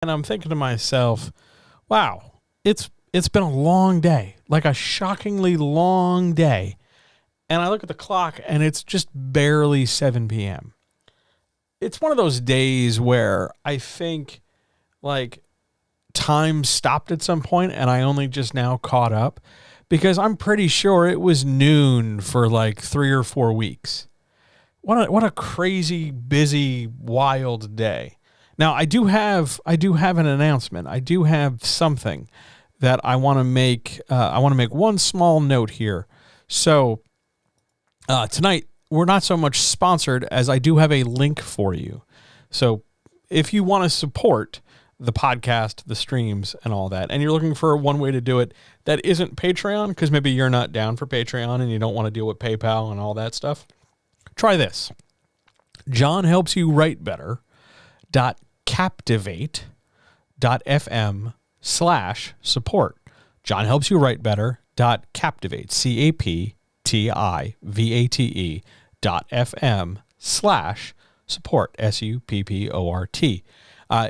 And I'm thinking to myself, wow, it's been a long day, like a shockingly long day. And I look at the clock and it's just barely 7 p.m. It's one of those days where I think like time stopped at some point and I only just now caught up because I'm pretty sure it was noon for like 3 or 4 weeks. What a crazy, busy, wild day. Now I do have an announcement. I do have something that I want to make. I want to make one small note here. So tonight we're not so much sponsored as I do have a link for you. So if you want to support the podcast, the streams, and all that, and you're looking for one way to do it that isn't Patreon, because maybe you're not down for Patreon and you don't want to deal with PayPal and all that stuff, try this. John helps you write better. Captivate.fm/support. John helps you write better. Captivate. CAPTIVATE.fm/support. SUPPORT.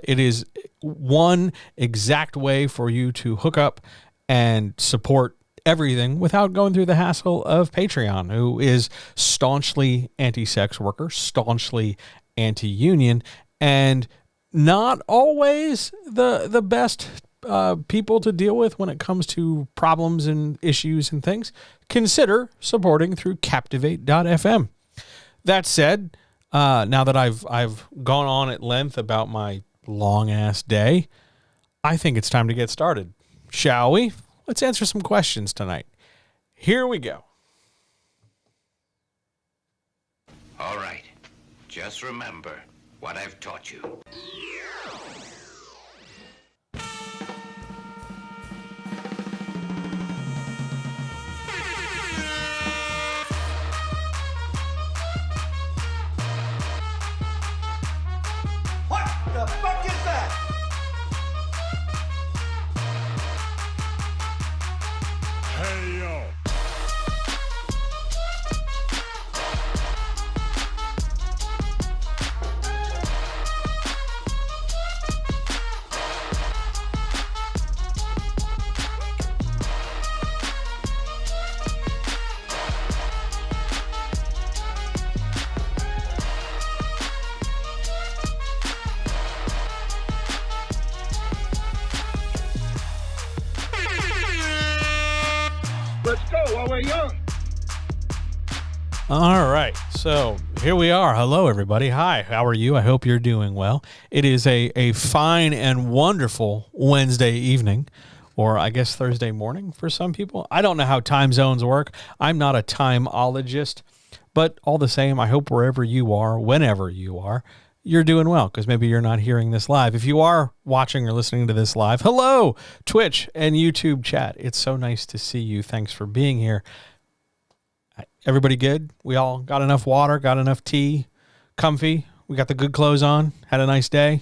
It is one exact way for you to hook up and support everything without going through the hassle of Patreon, who is staunchly anti-sex worker, staunchly anti-union, and not always the best people to deal with when it comes to problems and issues and things. Consider supporting through Captivate.fm. That said, now that I've gone on at length about my long-ass day, I think it's time to get started. Shall we? Let's answer some questions tonight. Here we go. All right. Just remember what I've taught you. What the fuck is that? Hey, yo. Let's go while we're young. All right, so here we are. Hello, everybody. Hi, how are you? I hope you're doing well. It is a fine and wonderful Wednesday evening, or I guess Thursday morning for some people. I don't know how time zones work. I'm not a timeologist, but all the same, I hope wherever you are, whenever you are, you're doing well, because maybe you're not hearing this live. If you are watching or listening to this live, hello, Twitch and YouTube chat. It's so nice to see you. Thanks for being here. Everybody good? We all got enough water, got enough tea, comfy. We got the good clothes on, had a nice day.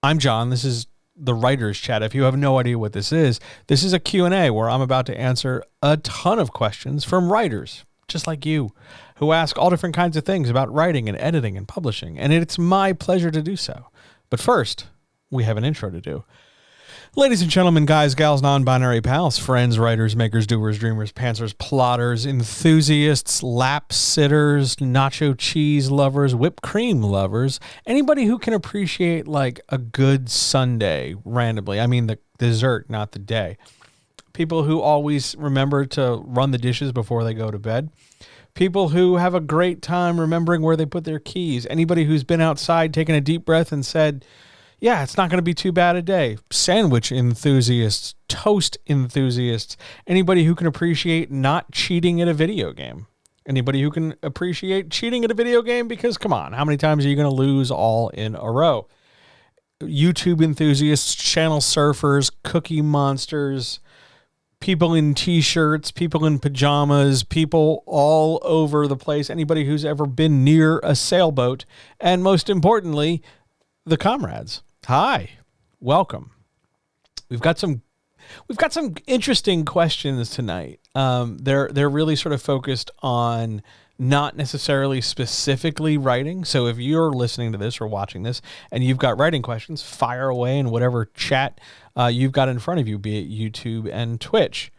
I'm John. This is the Writers Chat. If you have no idea what this is a Q&A where I'm about to answer a ton of questions from writers, just like you, who ask all different kinds of things about writing and editing and publishing, and it's my pleasure to do so. But first, we have an intro to do. Ladies and gentlemen, guys, gals, non-binary pals, friends, writers, makers, doers, dreamers, pantsers, plotters, enthusiasts, lap sitters, nacho cheese lovers, whipped cream lovers, anybody who can appreciate like a good sundae randomly. I mean the dessert, not the day. People who always remember to run the dishes before they go to bed. People who have a great time remembering where they put their keys. Anybody who's been outside, taken a deep breath and said, yeah, it's not going to be too bad a day. Sandwich enthusiasts, toast enthusiasts, anybody who can appreciate not cheating at a video game. Anybody who can appreciate cheating at a video game, because come on, how many times are you going to lose all in a row? YouTube enthusiasts, channel surfers, cookie monsters, people in t-shirts, people in pajamas, people all over the place, anybody who's ever been near a sailboat, and most importantly, the comrades. Hi, welcome. We've got some interesting questions tonight. They're really sort of focused on not necessarily specifically writing. So if you're listening to this or watching this and you've got writing questions, fire away in whatever chat you've got in front of you, be it YouTube and Twitch.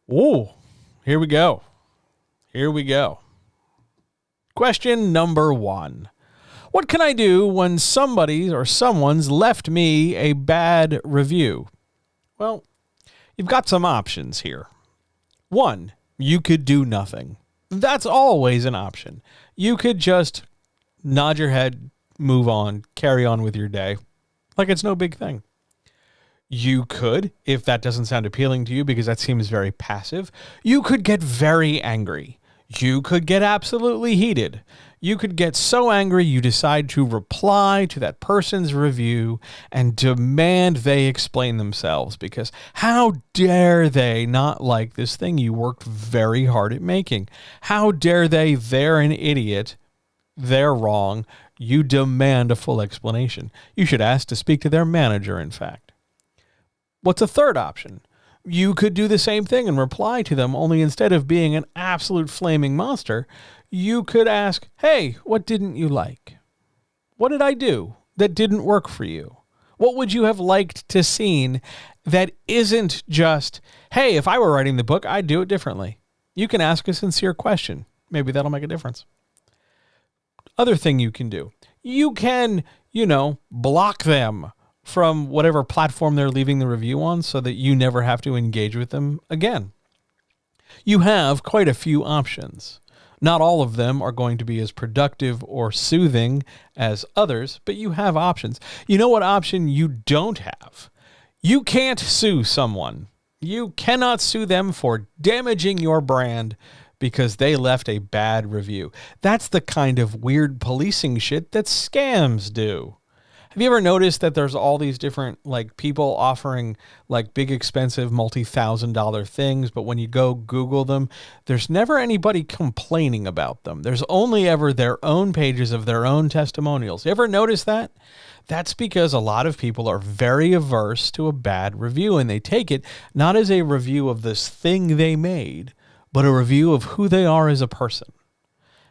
Ooh, here we go. Here we go. Question number 1. What can I do when somebody or someone's left me a bad review? Well, you've got some options here. 1, you could do nothing. That's always an option. You could just nod your head, move on, carry on with your day, like it's no big thing. You could, if that doesn't sound appealing to you because that seems very passive, you could get very angry. You could get absolutely heated. You could get so angry you decide to reply to that person's review and demand they explain themselves, because how dare they not like this thing you worked very hard at making? How dare they're an idiot, they're wrong, you demand a full explanation. You should ask to speak to their manager, in fact. What's a third option? You could do the same thing and reply to them, only instead of being an absolute flaming monster, you could ask, hey, what didn't you like? What did I do that didn't work for you? What would you have liked to seen that isn't just, hey, if I were writing the book, I'd do it differently? You can ask a sincere question. Maybe that'll make a difference. Other thing you can do, you can, block them from whatever platform they're leaving the review on so that you never have to engage with them again. You have quite a few options. Not all of them are going to be as productive or soothing as others, but you have options. You know what option you don't have? You can't sue someone. You cannot sue them for damaging your brand because they left a bad review. That's the kind of weird policing shit that scams do. Have you ever noticed that there's all these different people offering big expensive multi-$1,000 things, but when you go Google them, there's never anybody complaining about them. There's only ever their own pages of their own testimonials. You ever notice that? That's because a lot of people are very averse to a bad review, and they take it not as a review of this thing they made, but a review of who they are as a person.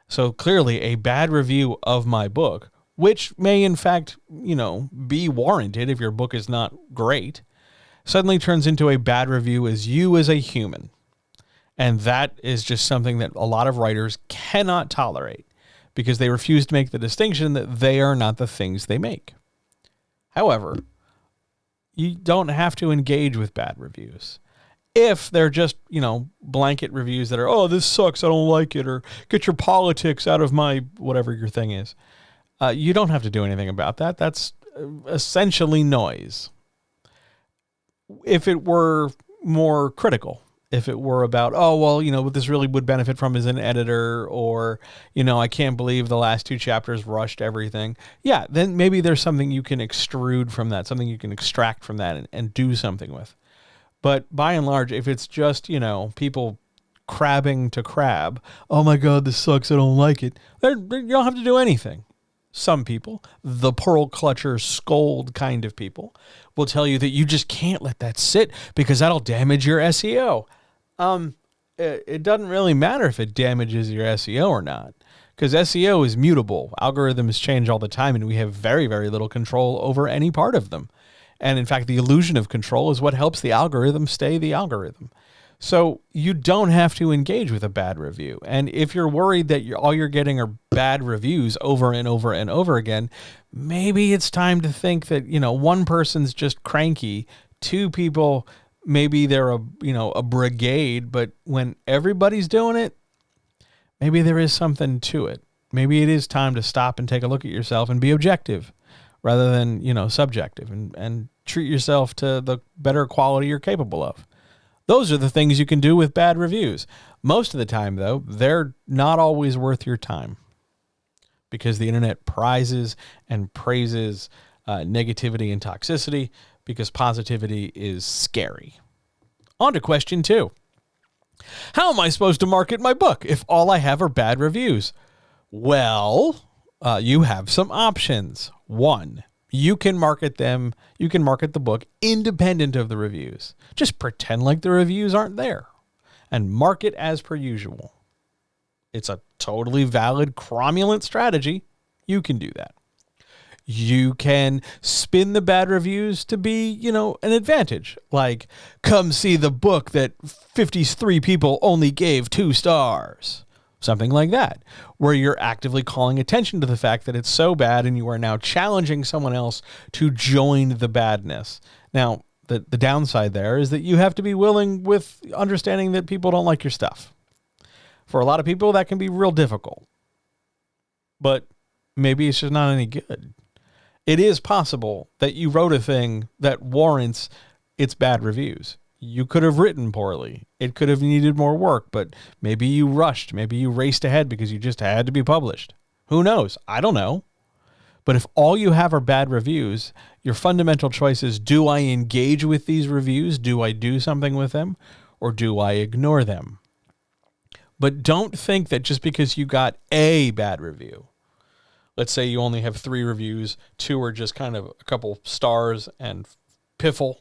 So clearly a bad review of my book, which may in fact, be warranted if your book is not great, suddenly turns into a bad review as you as a human. And that is just something that a lot of writers cannot tolerate because they refuse to make the distinction that they are not the things they make. However, you don't have to engage with bad reviews. If they're just, blanket reviews that are, oh, this sucks, I don't like it, or get your politics out of my whatever your thing is. You don't have to do anything about that. That's essentially noise. If it were more critical, if it were about, oh, well, what this really would benefit from is an editor, or, I can't believe the last 2 chapters rushed everything. Yeah, then maybe there's something you can extrude from that, something you can extract from that and do something with. But by and large, if it's just, people crabbing to crab, oh my God, this sucks, I don't like it, you don't have to do anything. Some people, the pearl clutcher scold kind of people, will tell you that you just can't let that sit because that'll damage your SEO. It doesn't really matter if it damages your SEO or not, because SEO is mutable. Algorithms change all the time, and we have very, very little control over any part of them. And in fact, the illusion of control is what helps the algorithm stay the algorithm. So you don't have to engage with a bad review. And if you're worried that all you're getting are bad reviews over and over and over again, maybe it's time to think that, one person's just cranky, 2 people, maybe they're a brigade, but when everybody's doing it, maybe there is something to it. Maybe it is time to stop and take a look at yourself and be objective rather than, subjective, and treat yourself to the better quality you're capable of. Those are the things you can do with bad reviews. Most of the time, though, they're not always worth your time because the internet prizes and praises negativity and toxicity because positivity is scary. On to question 2. How am I supposed to market my book if all I have are bad reviews? Well, you have some options. 1, you can market them. You can market the book independent of the reviews. Just pretend like the reviews aren't there and market as per usual. It's a totally valid, cromulent strategy. You can do that. You can spin the bad reviews to be, an advantage. Like, come see the book that 53 people only gave 2 stars. Something like that, where you're actively calling attention to the fact that it's so bad and you are now challenging someone else to join the badness. Now, the downside there is that you have to be willing with understanding that people don't like your stuff. For a lot of people, that can be real difficult. But maybe it's just not any good. It is possible that you wrote a thing that warrants its bad reviews. You could have written poorly. It could have needed more work, but maybe you rushed. Maybe you raced ahead because you just had to be published. Who knows? I don't know. But if all you have are bad reviews, your fundamental choice is, do I engage with these reviews? Do I do something with them? Or do I ignore them? But don't think that just because you got a bad review, let's say you only have 3 reviews, 2 are just kind of a couple stars and piffle,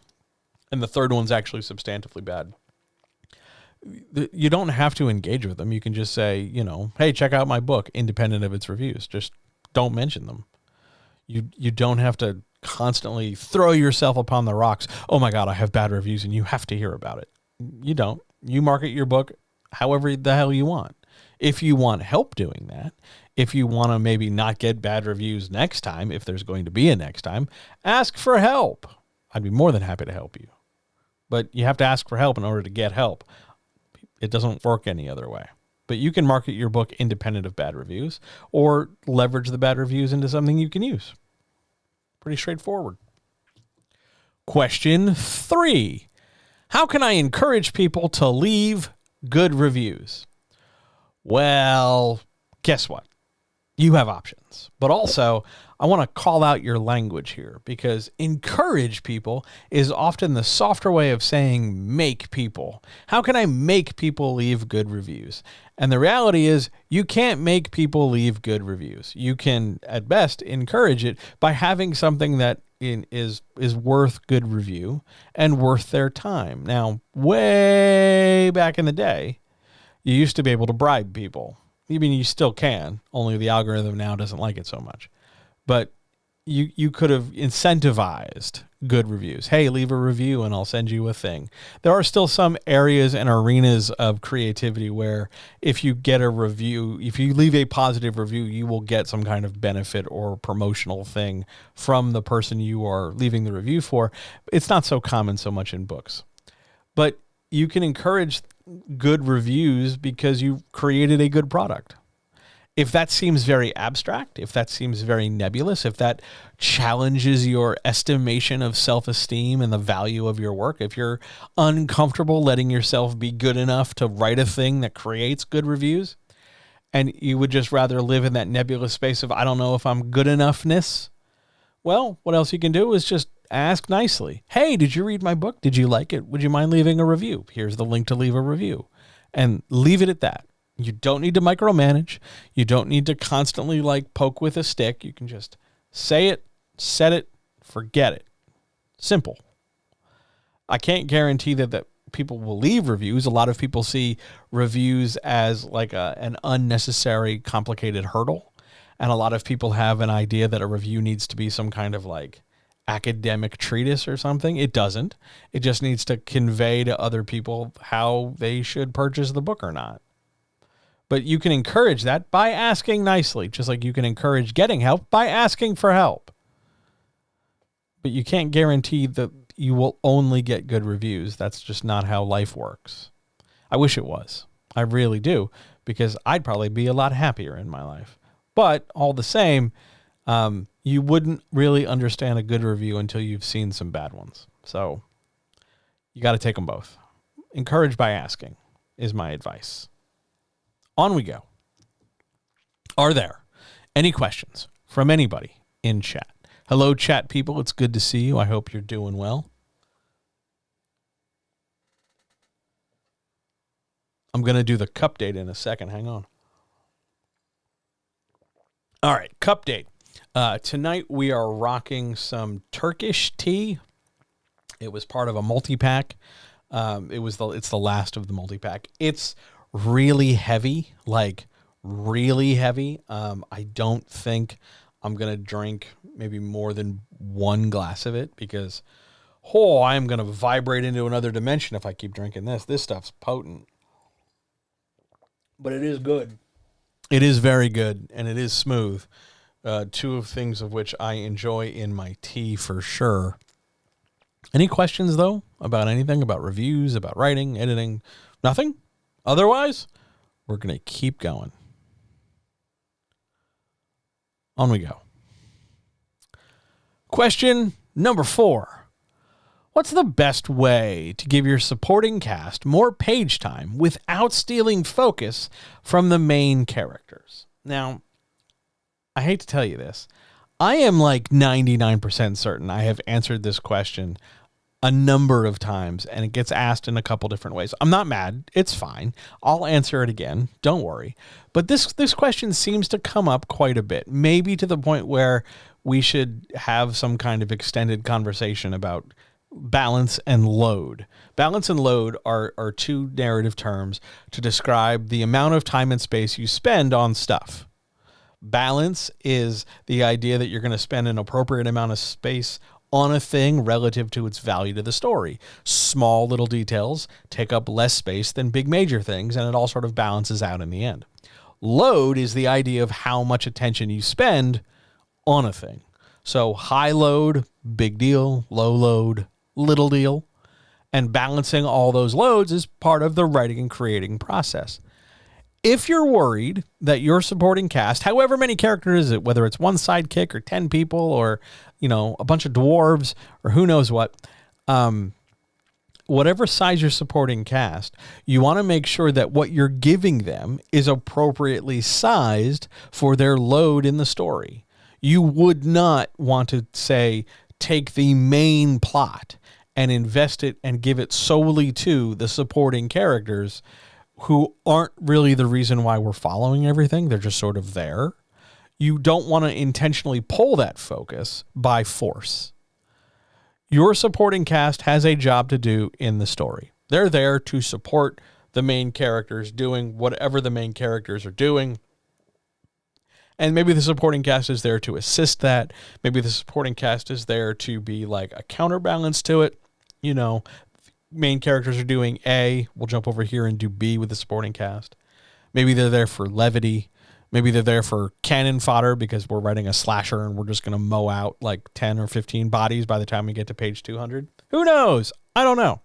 and the third one's actually substantively bad. You don't have to engage with them. You can just say, hey, check out my book, independent of its reviews. Just don't mention them. You don't have to constantly throw yourself upon the rocks. Oh my God, I have bad reviews and you have to hear about it. You don't. You market your book however the hell you want. If you want help doing that, if you want to maybe not get bad reviews next time, if there's going to be a next time, ask for help. I'd be more than happy to help you. But you have to ask for help in order to get help. It doesn't work any other way. But you can market your book independent of bad reviews or leverage the bad reviews into something you can use. Pretty straightforward. Question 3. How can I encourage people to leave good reviews? Well, guess what? You have options. But also, I want to call out your language here, because encourage people is often the softer way of saying make people. How can I make people leave good reviews? And the reality is you can't make people leave good reviews. You can, at best, encourage it by having something that is worth good review and worth their time. Now, way back in the day, you used to be able to bribe people. I mean, you still can, only the algorithm now doesn't like it so much. But you could have incentivized good reviews. Hey, leave a review and I'll send you a thing. There are still some areas and arenas of creativity where if you get a review, if you leave a positive review, you will get some kind of benefit or promotional thing from the person you are leaving the review for. It's not so common so much in books. But you can encourage good reviews because you created a good product. If that seems very abstract, if that seems very nebulous, if that challenges your estimation of self-esteem and the value of your work, if you're uncomfortable letting yourself be good enough to write a thing that creates good reviews, and you would just rather live in that nebulous space of, I don't know if I'm good enoughness, well, what else you can do is just ask nicely. Hey, did you read my book? Did you like it? Would you mind leaving a review? Here's the link to leave a review. And leave it at that. You don't need to micromanage. You don't need to constantly poke with a stick. You can just say it, set it, forget it. Simple. I can't guarantee that people will leave reviews. A lot of people see reviews as an unnecessary, complicated hurdle. And a lot of people have an idea that a review needs to be some kind of academic treatise or something. It doesn't. It just needs to convey to other people how they should purchase the book or not. But you can encourage that by asking nicely, just like you can encourage getting help by asking for help. But you can't guarantee that you will only get good reviews. That's just not how life works. I wish it was. I really do, because I'd probably be a lot happier in my life. But all the same, you wouldn't really understand a good review until you've seen some bad ones. So you got to take them both. Encourage by asking is my advice. On we go. Are there any questions from anybody in chat? Hello, chat people. It's good to see you. I hope you're doing well. I'm going to do the cup date in a second. Hang on. All right, cup date. Tonight we are rocking some Turkish tea. It was part of a multi-pack. It's the last of the multi-pack. It's really heavy, really heavy. I don't think I'm going to drink maybe more than one glass of it because, I'm going to vibrate into another dimension if I keep drinking this. This stuff's potent. But it is good. It is very good, and it is smooth. Two of things of which I enjoy in my tea for sure. Any questions, though, about anything, about reviews, about writing, editing? Nothing? Otherwise, we're going to keep going. On we go. Question number 4. What's the best way to give your supporting cast more page time without stealing focus from the main characters? Now, I hate to tell you this. I am like 99% certain I have answered this question a number of times, and it gets asked in a couple different ways. I'm not mad. It's fine. I'll answer it again. Don't worry. But this question seems to come up quite a bit, maybe to the point where we should have some kind of extended conversation about balance and load. Balance and load are two narrative terms to describe the amount of time and space you spend on stuff. Balance is the idea that you're going to spend an appropriate amount of space on a thing relative to its value to the story. Small little details take up less space than big major things, and it all sort of balances out in the end. Load is the idea of how much attention you spend on a thing. So high load, big deal. Low load, little deal. And balancing all those loads is part of the writing and creating process. If you're worried that your supporting cast, however many characters is it, whether it's one sidekick or 10 people or, a bunch of dwarves or who knows what, whatever size your supporting cast, you want to make sure that what you're giving them is appropriately sized for their load in the story. You would not want to say, take the main plot and invest it and give it solely to the supporting characters who aren't really the reason why we're following everything. They're just sort of there. You don't want to intentionally pull that focus by force. Your supporting cast has a job to do in the story. They're there to support the main characters doing whatever the main characters are doing. And maybe the supporting cast is there to assist that. Maybe the supporting cast is there to be like a counterbalance to it. Main characters are doing A, we'll jump over here and do B with the supporting cast. Maybe they're there for levity. Maybe they're there for cannon fodder because we're writing a slasher and we're just going to mow out like 10 or 15 bodies by the time we get to page 200. Who knows? I don't know.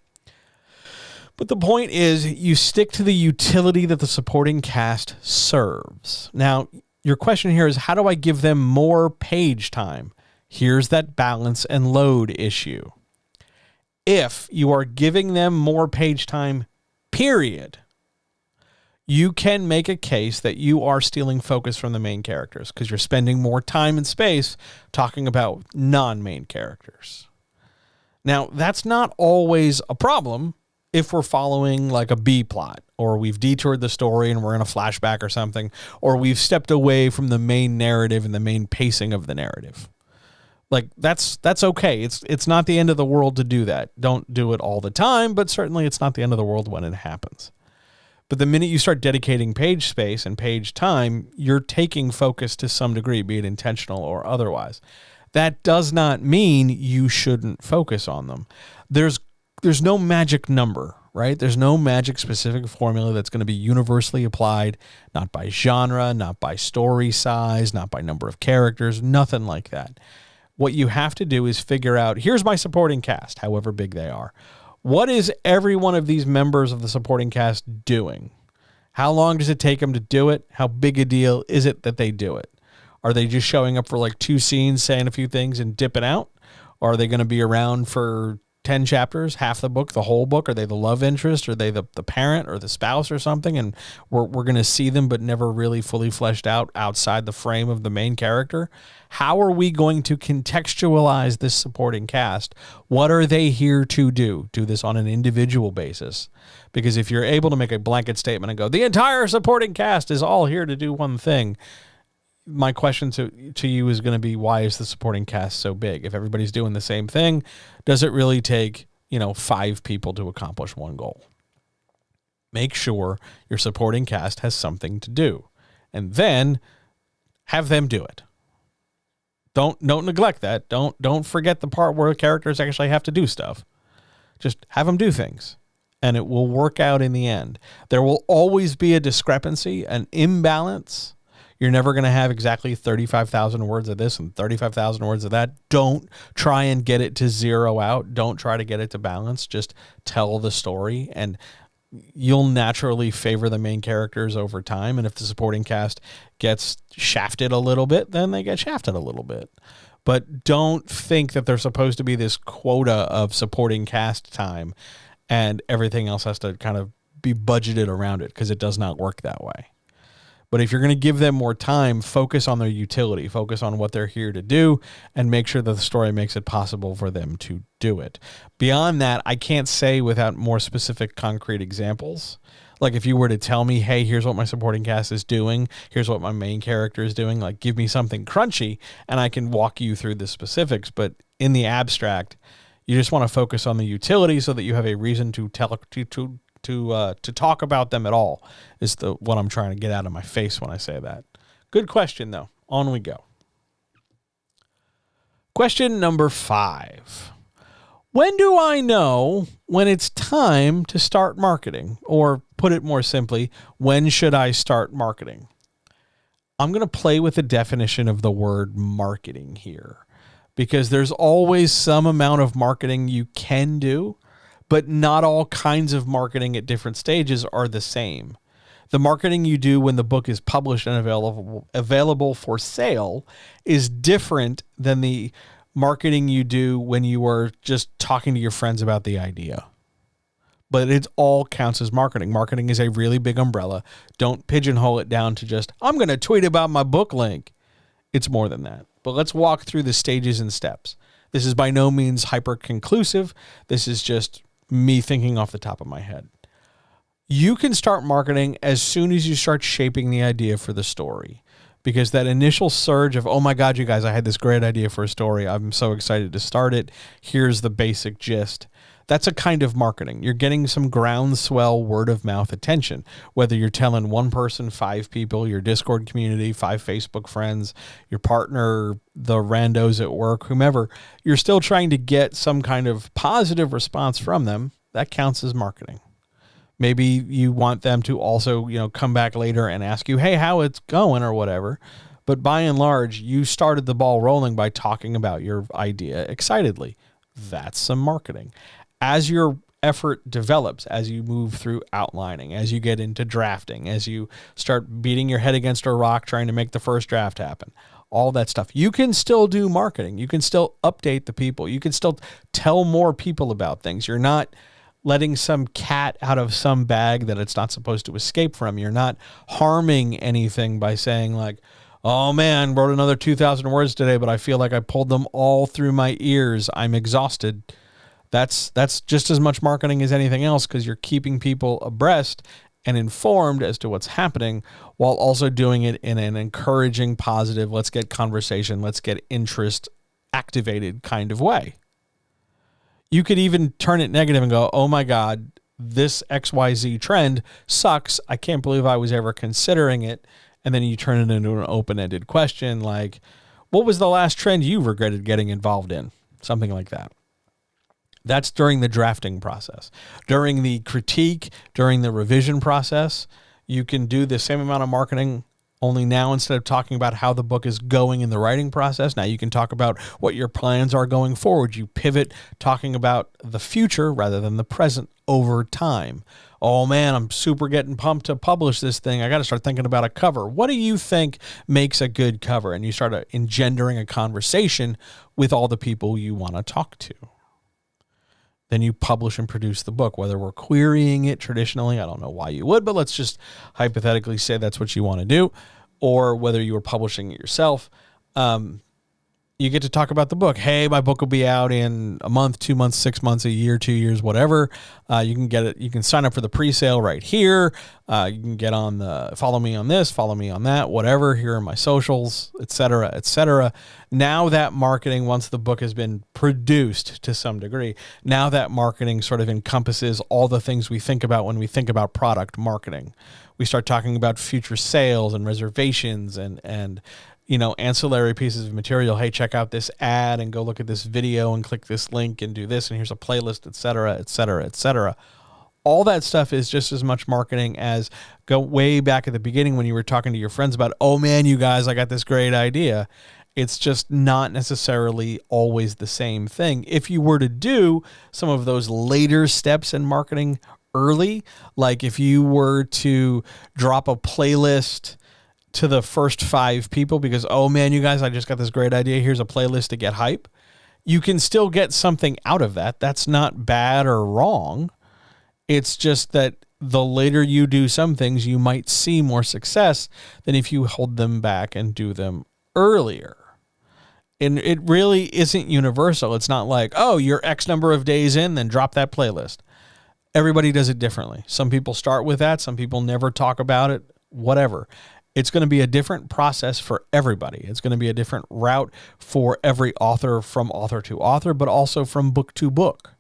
But the point is you stick to the utility that the supporting cast serves. Now, your question here is, how do I give them more page time? Here's that balance and load issue. If you are giving them more page time, period, you can make a case that you are stealing focus from the main characters because you're spending more time and space talking about non-main characters. Now, that's not always a problem if we're following like a B plot, or we've detoured the story and we're in a flashback or something, or we've stepped away from the main narrative and the main pacing of the narrative. Like that's okay. It's not the end of the world to do that. Don't do it all the time, but certainly it's not the end of the world when it happens. But the minute you start dedicating page space and page time, you're taking focus to some degree, be it intentional or otherwise. That does not mean you shouldn't focus on them. There's no magic number, right? There's no magic specific formula that's going to be universally applied, not by genre, not by story size, not by number of characters, nothing like that. What you have to do is figure out, here's my supporting cast, however big they are. What is every one of these members of the supporting cast doing? How long does it take them to do it? How big a deal is it that they do it? Are they just showing up for like 2 scenes, saying a few things and dipping out? Or are they going to be around for 10 chapters, half the book, the whole book? Are they the love interest? Are they the parent or the spouse or something? And we're going to see them but never really fully fleshed out outside the frame of the main character. How are we going to contextualize this supporting cast? What are they here to do? Do this on an individual basis. Because if you're able to make a blanket statement and go, the entire supporting cast is all here to do one thing, my question to you is going to be, why is the supporting cast so big? If everybody's doing the same thing, does it really take, 5 people to accomplish one goal? Make sure your supporting cast has something to do. and then have them do it. Don't neglect that. Don't forget the part where characters actually have to do stuff. Just have them do things, and it will work out in the end. There will always be a discrepancy, an imbalance. You're never going to have exactly 35,000 words of this and 35,000 words of that. Don't try and get it to zero out. Don't try to get it to balance. Just tell the story, and you'll naturally favor the main characters over time. And if the supporting cast gets shafted a little bit, then they get shafted a little bit. But don't think that there's supposed to be this quota of supporting cast time and everything else has to kind of be budgeted around it, because it does not work that way. But if you're going to give them more time, focus on their utility, focus on what they're here to do, and make sure that the story makes it possible for them to do it. Beyond that, I can't say without more specific, concrete examples. Like if you were to tell me, hey, here's what my supporting cast is doing, here's what my main character is doing, like give me something crunchy and I can walk you through the specifics. But in the abstract, you just want to focus on the utility so that you have a reason to talk about them at all, is what I'm trying to get out of my face when I say that. Good question, though. On we go. Question number 5. When do I know when it's time to start marketing? Or put it more simply, when should I start marketing? I'm going to play with the definition of the word marketing here, because there's always some amount of marketing you can do, but not all kinds of marketing at different stages are the same. The marketing you do when the book is published and available for sale is different than the marketing you do when you are just talking to your friends about the idea. But it all counts as marketing. Marketing is a really big umbrella. Don't pigeonhole it down to just, I'm going to tweet about my book link. It's more than that. But let's walk through the stages and steps. This is by no means hyper-conclusive. This is just me thinking off the top of my head. You can start marketing as soon as you start shaping the idea for the story, because that initial surge of, oh my God, you guys, I had this great idea for a story. I'm so excited to start it. Here's the basic gist. That's a kind of marketing. You're getting some groundswell word of mouth attention, whether you're telling one person, 5 people, your Discord community, 5 Facebook friends, your partner, the randos at work, whomever. You're still trying to get some kind of positive response from them. That counts as marketing. Maybe you want them to also, come back later and ask you, hey, how it's going or whatever. But by and large, you started the ball rolling by talking about your idea excitedly. That's some marketing. As your effort develops, as you move through outlining, as you get into drafting, as you start beating your head against a rock trying to make the first draft happen, all that stuff, you can still do marketing. You can still update the people. You can still tell more people about things. You're not letting some cat out of some bag that it's not supposed to escape from. You're not harming anything by saying like, oh man, wrote another 2,000 words today, but I feel like I pulled them all through my ears. I'm exhausted. That's just as much marketing as anything else, because you're keeping people abreast and informed as to what's happening, while also doing it in an encouraging, positive, let's get conversation, let's get interest activated kind of way. You could even turn it negative and go, oh my God, this XYZ trend sucks. I can't believe I was ever considering it. And then you turn it into an open-ended question like, what was the last trend you regretted getting involved in? Something like that. That's during the drafting process. During the critique, during the revision process, you can do the same amount of marketing, only now instead of talking about how the book is going in the writing process, now you can talk about what your plans are going forward. You pivot talking about the future rather than the present over time. Oh man, I'm super getting pumped to publish this thing. I got to start thinking about a cover. What do you think makes a good cover? And you start engendering a conversation with all the people you want to talk to. Then you publish and produce the book, whether we're querying it traditionally. I don't know why you would, but let's just hypothetically say that's what you want to do, or whether you are publishing it yourself. You get to talk about the book. Hey, my book will be out in a month, 2 months, 6 months, a year, 2 years, whatever. You can get it. You can sign up for the pre-sale right here. You can get on follow me on this, follow me on that, whatever. Here are my socials, et cetera, et cetera. Now that marketing, once the book has been produced to some degree, now that marketing sort of encompasses all the things we think about when we think about product marketing. We start talking about future sales and reservations and ancillary pieces of material. Hey, check out this ad and go look at this video and click this link and do this. And here's a playlist, et cetera, et cetera, et cetera. All that stuff is just as much marketing as go way back at the beginning when you were talking to your friends about, oh man, you guys, I got this great idea. It's just not necessarily always the same thing. If you were to do some of those later steps in marketing early, like if you were to drop a playlist to the first 5 people because, oh man, you guys, I just got this great idea. Here's a playlist to get hype. You can still get something out of that. That's not bad or wrong. It's just that the later you do some things, you might see more success than if you hold them back and do them earlier. And it really isn't universal. It's not like, oh, you're X number of days in, then drop that playlist. Everybody does it differently. Some people start with that. Some people never talk about it, whatever. It's going to be a different process for everybody. It's going to be a different route for every author from author to author, but also from book to book.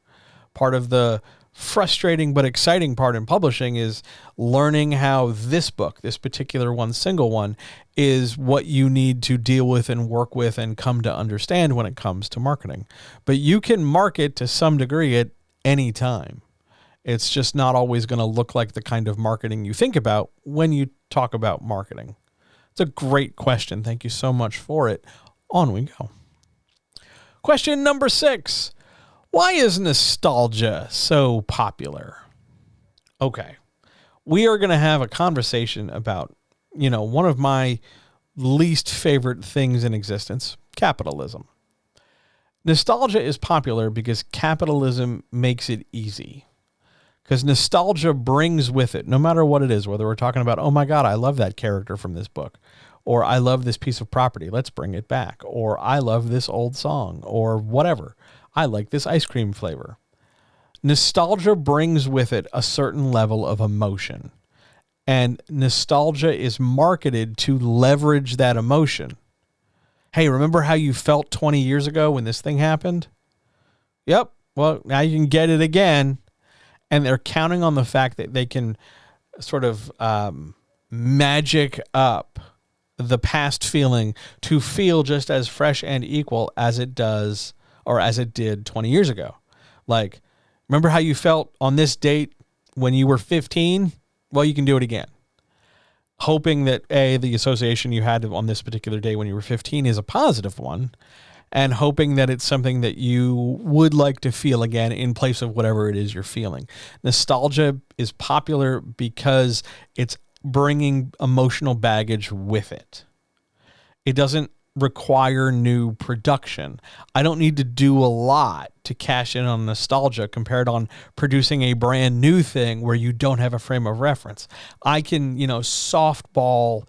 Part of the frustrating but exciting part in publishing is learning how this book, this particular one, single one, is what you need to deal with and work with and come to understand when it comes to marketing. But you can market to some degree at any time. It's just not always going to look like the kind of marketing you think about when you talk about marketing. It's a great question. Thank you so much for it. On we go. Question number 6. Why is nostalgia so popular? Okay. We are going to have a conversation about, one of my least favorite things in existence, capitalism. Nostalgia is popular because capitalism makes it easy. Because nostalgia brings with it, no matter what it is, whether we're talking about, oh my God, I love that character from this book, or I love this piece of property, let's bring it back, or I love this old song, or whatever. I like this ice cream flavor. Nostalgia brings with it a certain level of emotion, and nostalgia is marketed to leverage that emotion. Hey, remember how you felt 20 years ago when this thing happened? Yep. Well, now you can get it again. And they're counting on the fact that they can sort of magic up the past feeling to feel just as fresh and equal as it does or as it did 20 years ago. Like, remember how you felt on this date when you were 15? Well, you can do it again. Hoping that, the association you had on this particular day when you were 15 is a positive one, and hoping that it's something that you would like to feel again in place of whatever it is you're feeling. Nostalgia is popular because it's bringing emotional baggage with it. It doesn't require new production. I don't need to do a lot to cash in on nostalgia compared on producing a brand new thing where you don't have a frame of reference. I can, softball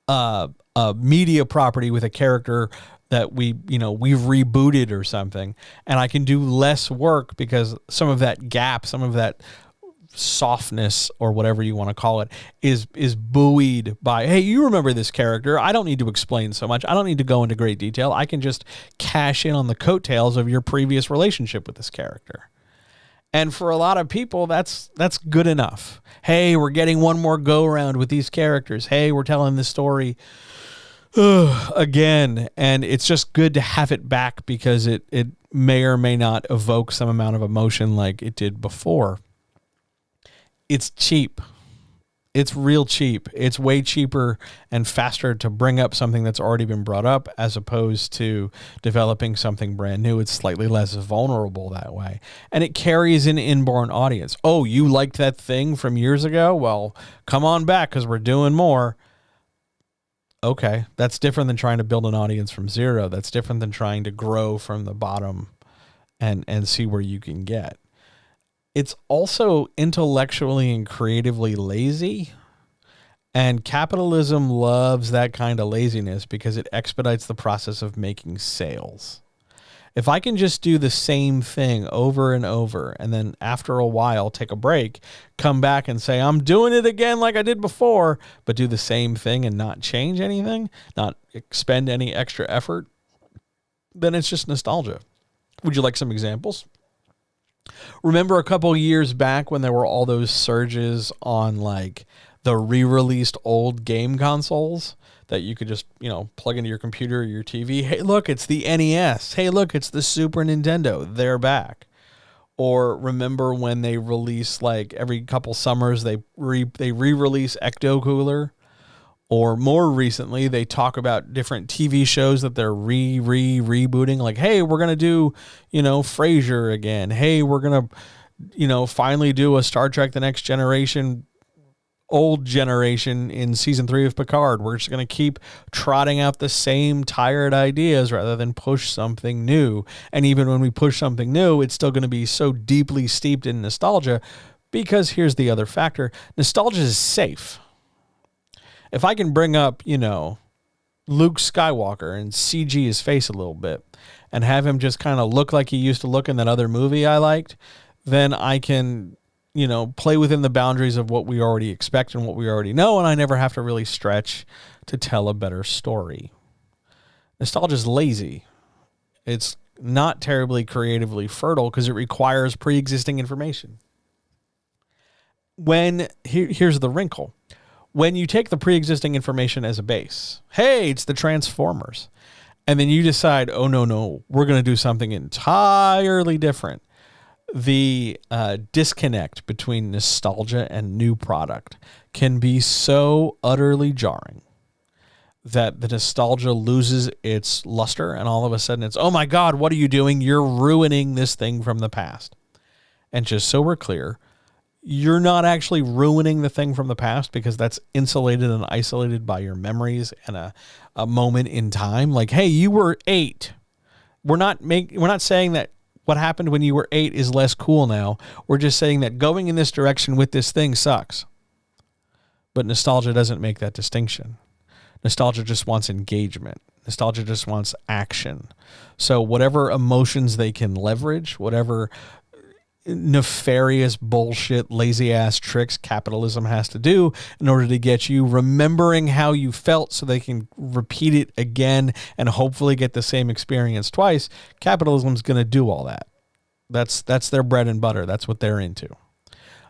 a media property with a character that we've rebooted or something, and I can do less work because some of that gap, some of that softness or whatever you want to call it is buoyed by, hey, you remember this character. I don't need to explain so much. I don't need to go into great detail. I can just cash in on the coattails of your previous relationship with this character. And for a lot of people, that's good enough. Hey, we're getting one more go around with these characters. Hey, we're telling this story again, and it's just good to have it back because it may or may not evoke some amount of emotion like it did before. It's cheap. It's real cheap. It's way cheaper and faster to bring up something that's already been brought up as opposed to developing something brand new. It's slightly less vulnerable that way. And it carries an inborn audience. Oh, you liked that thing from years ago? Well, come on back because we're doing more. Okay, that's different than trying to build an audience from zero. That's different than trying to grow from the bottom and see where you can get. It's also intellectually and creatively lazy And capitalism loves that kind of laziness because it expedites the process of making sales. If I can just do the same thing over and over, and then after a while take a break, come back and say, I'm doing it again like I did before, but do the same thing and not change anything, not expend any extra effort, then it's just nostalgia. Would you like some examples? Remember a couple years back when there were all those surges on like the re-released old game consoles that you could just, plug into your computer or your TV. Hey, look, it's the NES. Hey, look, it's the Super Nintendo. They're back. Or remember when they release, like every couple summers, they re-release Ecto Cooler. Or more recently, they talk about different TV shows that they're rebooting. Like, hey, we're going to do, Frasier again. Hey, we're going to, finally do a Star Trek The Next Generation, old generation in season 3 of Picard. We're just going to keep trotting out the same tired ideas rather than push something new. And even when we push something new, it's still going to be so deeply steeped in nostalgia, because here's the other factor. Nostalgia is safe. If I can bring up, Luke Skywalker and CG his face a little bit and have him just kind of look like he used to look in that other movie I liked, then I can, play within the boundaries of what we already expect and what we already know, and I never have to really stretch to tell a better story. Nostalgia is lazy. It's not terribly creatively fertile because it requires pre-existing information. Here's the wrinkle. When you take the pre-existing information as a base, hey, it's the Transformers, and then you decide, oh, no, we're going to do something entirely different. The disconnect between nostalgia and new product can be so utterly jarring that the nostalgia loses its luster, and all of a sudden it's, oh my God, what are you doing? You're ruining this thing from the past. And just so we're clear, you're not actually ruining the thing from the past because that's insulated and isolated by your memories and a moment in time. Like, hey, you were 8. We're not saying that what happened when you were 8 is less cool now. We're just saying that going in this direction with this thing sucks. But nostalgia doesn't make that distinction. Nostalgia just wants engagement. Nostalgia just wants action. So whatever emotions they can leverage, whatever nefarious bullshit, lazy ass tricks capitalism has to do in order to get you remembering how you felt so they can repeat it again and hopefully get the same experience twice, capitalism's going to do all that. That's their bread and butter. That's what they're into.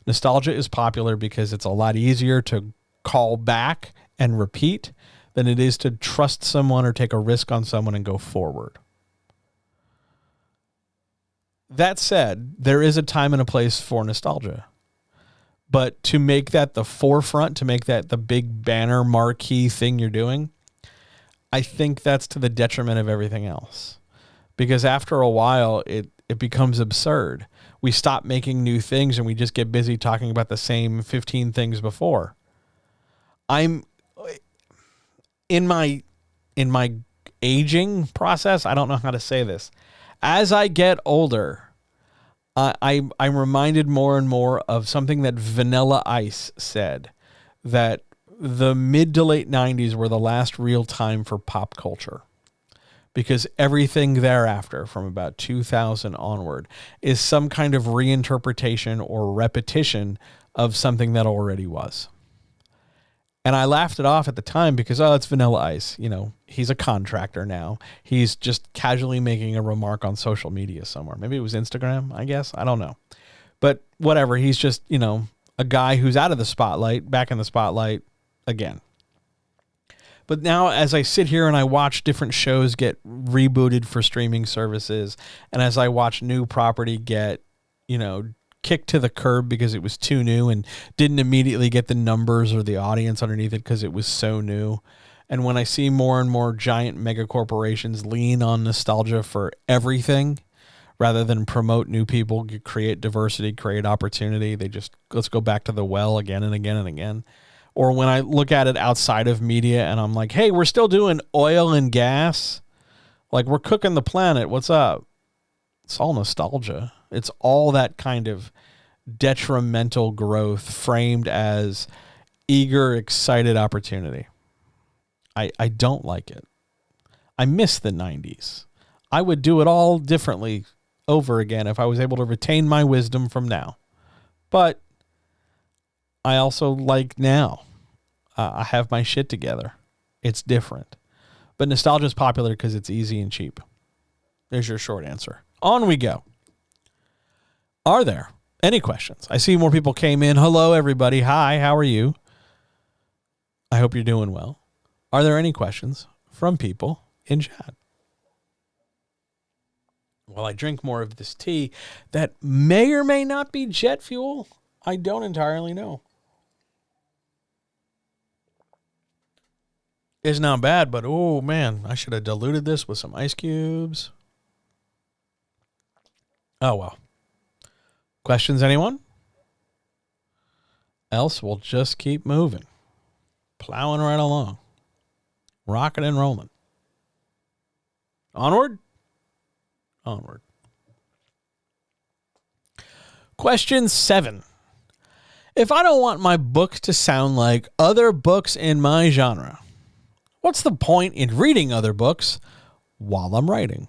Nostalgia is popular because it's a lot easier to call back and repeat than it is to trust someone or take a risk on someone and go forward. That said, there is a time and a place for nostalgia. But to make that the forefront, to make that the big banner marquee thing you're doing, I think that's to the detriment of everything else. Because after a while, it becomes absurd. We stop making new things and we just get busy talking about the same 15 things before. I'm in my aging process, I don't know how to say this. As I get older, I'm reminded more and more of something that Vanilla Ice said, that the mid to late 90s were the last real time for pop culture, because everything thereafter from about 2000 onward is some kind of reinterpretation or repetition of something that already was. And I laughed it off at the time because, it's Vanilla Ice. He's a contractor now. He's just casually making a remark on social media somewhere. Maybe it was Instagram, I guess. I don't know. But whatever. He's just, a guy who's out of the spotlight, back in the spotlight again. But now as I sit here and I watch different shows get rebooted for streaming services, and as I watch new property get, kicked to the curb because it was too new and didn't immediately get the numbers or the audience underneath it because it was so new. And when I see more and more giant mega corporations lean on nostalgia for everything rather than promote new people, create diversity, create opportunity, let's go back to the well again and again and again. Or when I look at it outside of media and I'm like, hey, we're still doing oil and gas. Like, we're cooking the planet. What's up? It's all nostalgia. It's all that kind of detrimental growth framed as eager, excited opportunity. I don't like it. I miss the 90s. I would do it all differently over again if I was able to retain my wisdom from now. But I also like now. I have my shit together. It's different. But nostalgia is popular because it's easy and cheap. There's your short answer. On we go. Are there any questions? I see more people came in. Hello, everybody. Hi, how are you? I hope you're doing well. Are there any questions from people in chat? While I drink more of this tea that may or may not be jet fuel, I don't entirely know. It's not bad, but oh man, I should have diluted this with some ice cubes. Oh well. Questions, anyone? Else we'll just keep moving. Plowing right along. Rocking and rolling. Onward? Onward. Question 7. If I don't want my book to sound like other books in my genre, what's the point in reading other books while I'm writing?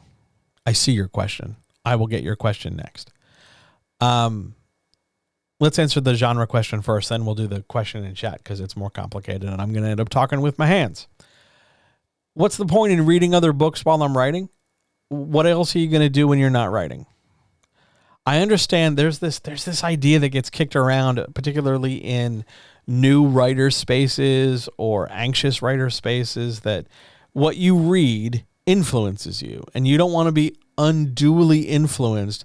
I see your question. I will get your question next. Let's answer the genre question first, then we'll do the question in chat because it's more complicated and I'm going to end up talking with my hands. What's the point in reading other books while I'm writing? What else are you going to do when you're not writing? I understand there's this idea that gets kicked around, particularly in new writer spaces or anxious writer spaces, that what you read influences you and you don't want to be unduly influenced,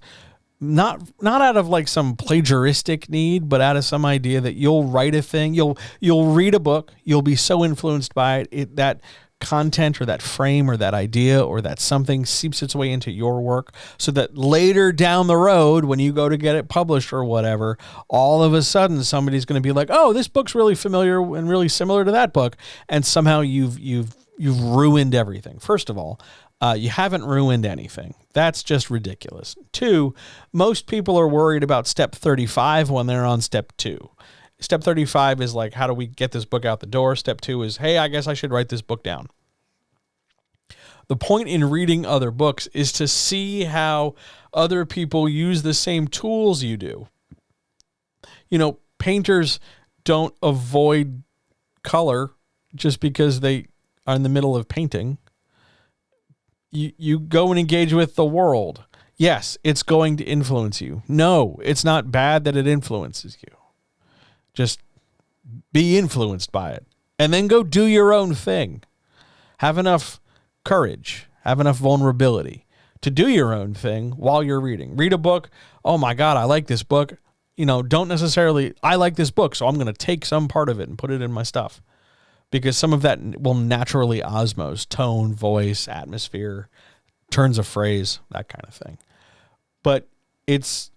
not out of like some plagiaristic need, but out of some idea that you'll write a thing, you'll read a book, you'll be so influenced by it that content or that frame or that idea or that something seeps its way into your work so that later down the road when you go to get it published or whatever, all of a sudden somebody's going to be like, oh, this book's really familiar and really similar to that book, and somehow you've ruined everything. First of all, you haven't ruined anything. That's just ridiculous. 2, most people are worried about step 35 when they're on step 2. Step 35 is like, how do we get this book out the door? Step 2 is, hey, I guess I should write this book down. The point in reading other books is to see how other people use the same tools you do. You know, painters don't avoid color just because they are in the middle of painting. You go and engage with the world. Yes, it's going to influence you. No, it's not bad that it influences you. Just be influenced by it and then go do your own thing. Have enough courage, have enough vulnerability to do your own thing while you're reading. Read a book. Oh my God, I like this book. You know, don't necessarily, I like this book, so I'm going to take some part of it and put it in my stuff, because some of that will naturally osmose, tone, voice, atmosphere, turns of phrase, that kind of thing. But it's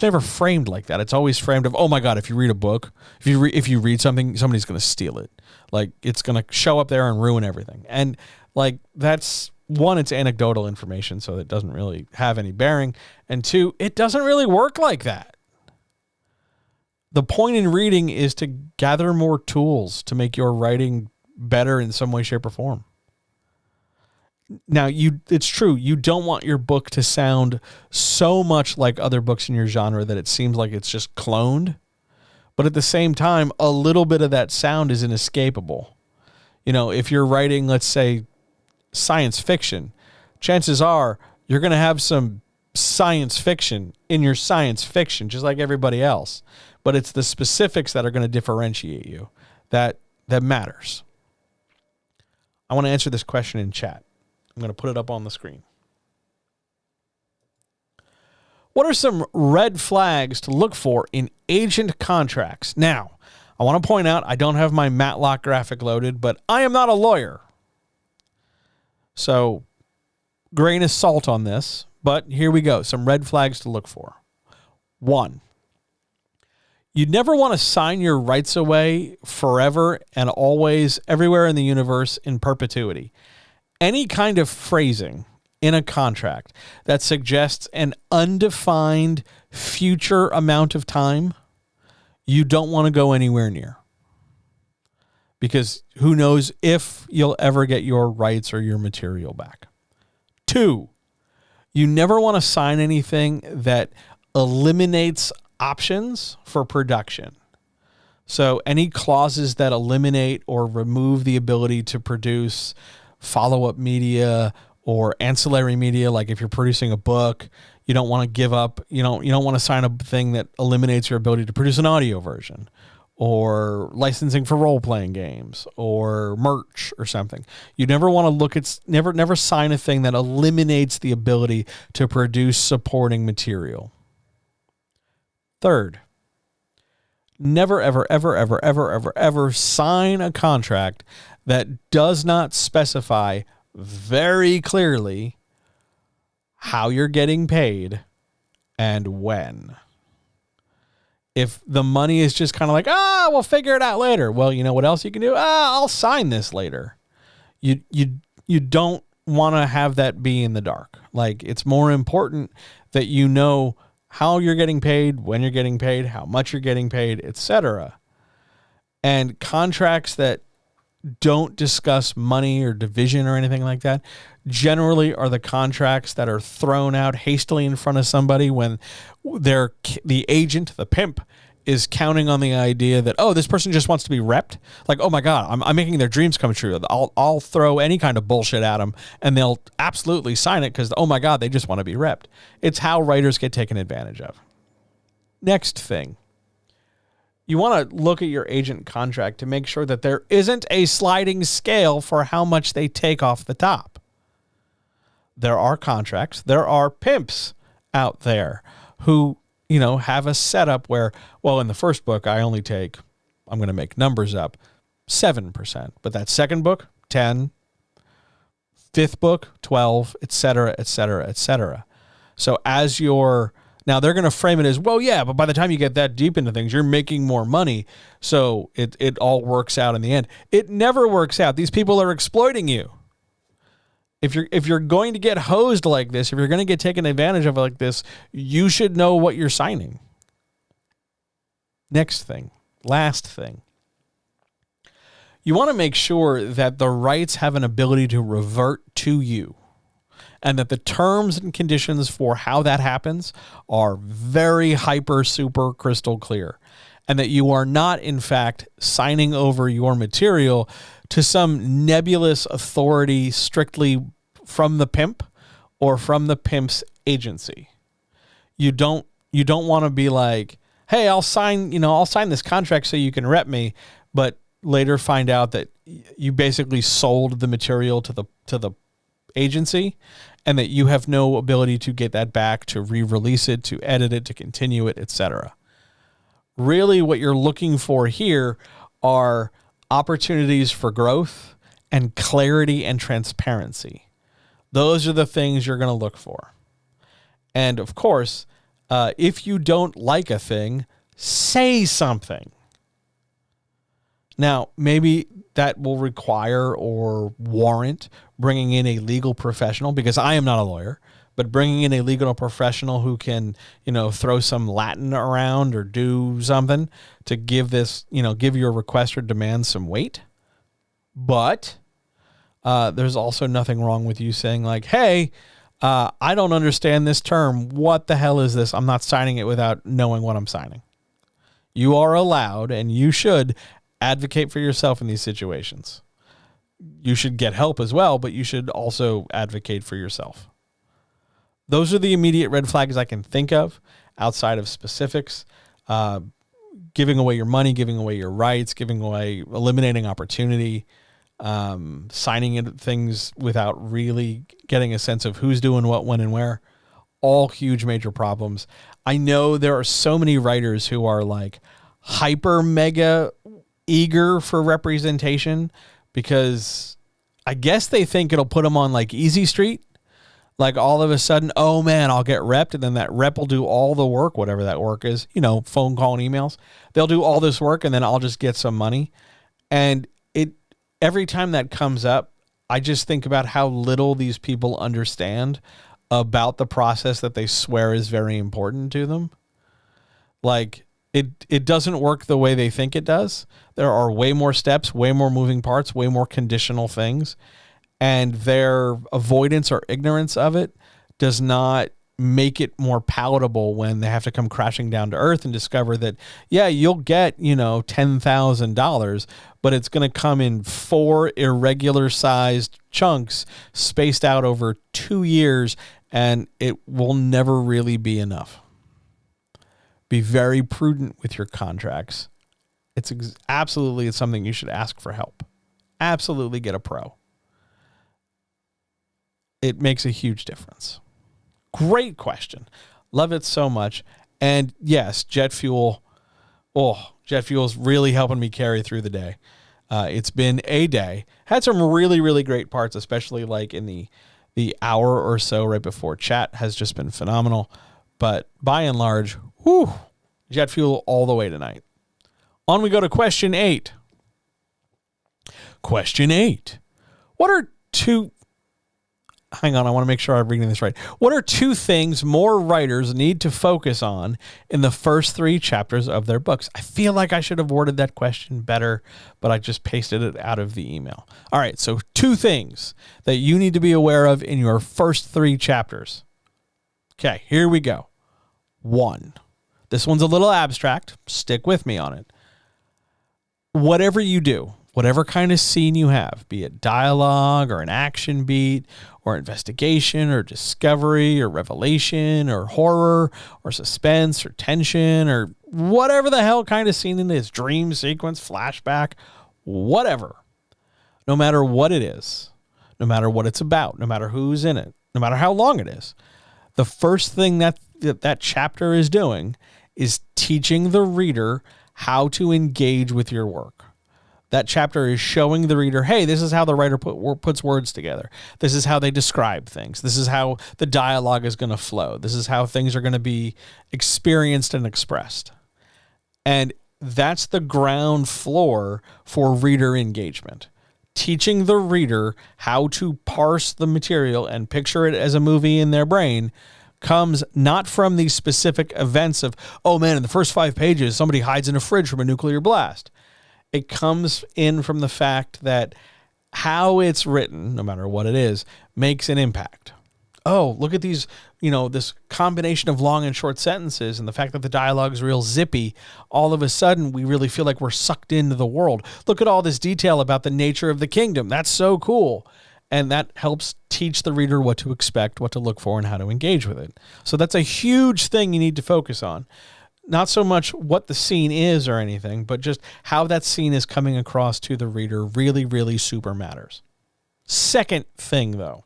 never framed like that. It's always framed of, oh my God, if you read a book, if you read something, somebody's going to steal it. Like, it's going to show up there and ruin everything. And like, that's one, it's anecdotal information, so it doesn't really have any bearing. And 2, it doesn't really work like that. The point in reading is to gather more tools to make your writing better in some way, shape, or form. Now, it's true, you don't want your book to sound so much like other books in your genre that it seems like it's just cloned. But at the same time, a little bit of that sound is inescapable. You know, if you're writing, let's say, science fiction, chances are you're going to have some science fiction in your science fiction, just like everybody else. But it's the specifics that are going to differentiate you that matters. I want to answer this question in chat. I'm going to put it up on the screen. What are some red flags to look for in agent contracts? Now, I want to point out I don't have my Matlock graphic loaded, but I am not a lawyer. So, grain of salt on this, but here we go. Some red flags to look for. 1, you'd never want to sign your rights away forever and always, everywhere in the universe, in perpetuity. Any kind of phrasing in a contract that suggests an undefined future amount of time, you don't want to go anywhere near. because who knows if you'll ever get your rights or your material back. 2, you never want to sign anything that eliminates options for production. So any clauses that eliminate or remove the ability to produce follow-up media or ancillary media, like if you're producing a book, you don't want to give up, you don't want to sign a thing that eliminates your ability to produce an audio version, or licensing for role-playing games, or merch or something. You never want to look at, never sign a thing that eliminates the ability to produce supporting material. 3rd, never, ever, ever, ever, ever, ever, ever sign a contract that does not specify very clearly how you're getting paid and when. If the money is just kind of like, we'll figure it out later. Well, you know what else you can do? I'll sign this later. You don't want to have that be in the dark. Like, it's more important that you know how you're getting paid, when you're getting paid, how much you're getting paid, etc. And contracts that don't discuss money or division or anything like that generally are the contracts that are thrown out hastily in front of somebody when the agent, the pimp, is counting on the idea that, this person just wants to be repped. Like, oh my God, I'm making their dreams come true. I'll throw any kind of bullshit at them and they'll absolutely sign it because, oh my God, they just want to be repped. It's how writers get taken advantage of. Next thing. You want to look at your agent contract to make sure that there isn't a sliding scale for how much they take off the top. There are contracts, there are pimps out there who, have a setup where, in the first book, I only take, I'm going to make numbers up, 7%. But that second book, 10, fifth book, 12, et cetera, et cetera, et cetera. So now they're going to frame it as, but by the time you get that deep into things, you're making more money. So it all works out in the end. It never works out. These people are exploiting you. If you're going to get hosed like this, if you're going to get taken advantage of like this, you should know what you're signing. Next thing, last thing. You want to make sure that the rights have an ability to revert to you, and that the terms and conditions for how that happens are very hyper, super crystal clear, and that you are not, in fact, signing over your material to some nebulous authority strictly from the pimp or from the pimp's agency. You don't want to be like, hey, I'll sign this contract so you can rep me, but later find out that you basically sold the material to the agency and that you have no ability to get that back, to re-release it, to edit it, to continue it, etc. Really what you're looking for here are opportunities for growth and clarity and transparency. Those are the things you're going to look for. And of course, if you don't like a thing, say something. Now, maybe that will require or warrant bringing in a legal professional, because I am not a lawyer, but bringing in a legal professional who can, throw some Latin around or do something to give give your request or demand some weight. But there's also nothing wrong with you saying like, hey, I don't understand this term. What the hell is this? I'm not signing it without knowing what I'm signing. You are allowed, and you should advocate for yourself in these situations. You should get help as well, but you should also advocate for yourself. Those are the immediate red flags I can think of outside of specifics. Giving away your money, giving away your rights, eliminating opportunity, signing things without really getting a sense of who's doing what, when, and where. All huge major problems. I know there are so many writers who are like hyper mega eager for representation because I guess they think it'll put them on like easy street. Like all of a sudden, oh man, I'll get repped, and then that rep will do all the work, whatever that work is, phone call and emails. They'll do all this work and then I'll just get some money. And every time that comes up, I just think about how little these people understand about the process that they swear is very important to them. Like, It doesn't work the way they think it does. There are way more steps, way more moving parts, way more conditional things, and their avoidance or ignorance of it does not make it more palatable when they have to come crashing down to earth and discover that, yeah, you'll get, $10,000, but it's going to come in 4 irregular sized chunks spaced out over 2 years, and it will never really be enough. Be very prudent with your contracts. It's absolutely something you should ask for help. Absolutely get a pro. It makes a huge difference. Great question. Love it so much. And yes, jet fuel. Oh, jet fuel is really helping me carry through the day. It's been a day. Had some really, really great parts, especially like in the hour or so right before chat has just been phenomenal. But by and large, jet fuel all the way tonight. On we go to question 8. Question 8. What are two... Hang on, I want to make sure I'm reading this right. What are 2 things more writers need to focus on in the first 3 chapters of their books? I feel like I should have worded that question better, but I just pasted it out of the email. All right, so 2 things that you need to be aware of in your first 3 chapters. Okay, here we go. 1. This one's a little abstract. Stick with me on it. Whatever you do, whatever kind of scene you have, be it dialogue or an action beat or investigation or discovery or revelation or horror or suspense or tension or whatever the hell kind of scene it is, dream sequence, flashback, whatever, no matter what it is, no matter what it's about, no matter who's in it, no matter how long it is, the first thing that chapter is doing is teaching the reader how to engage with your work. That chapter is showing the reader, hey, this is how the writer puts words together. This is how they describe things. This is how the dialogue is going to flow. This is how things are going to be experienced and expressed. And that's the ground floor for reader engagement. Teaching the reader how to parse the material and picture it as a movie in their brain comes not from these specific events of, oh man, in the first 5 pages, somebody hides in a fridge from a nuclear blast. It comes in from the fact that how it's written, no matter what it is, makes an impact. Oh, look at these, this combination of long and short sentences and the fact that the dialogue is real zippy. All of a sudden, we really feel like we're sucked into the world. Look at all this detail about the nature of the kingdom. That's so cool. And that helps teach the reader what to expect, what to look for, and how to engage with it. So that's a huge thing you need to focus on. Not so much what the scene is or anything, but just how that scene is coming across to the reader really, really super matters. Second thing, though,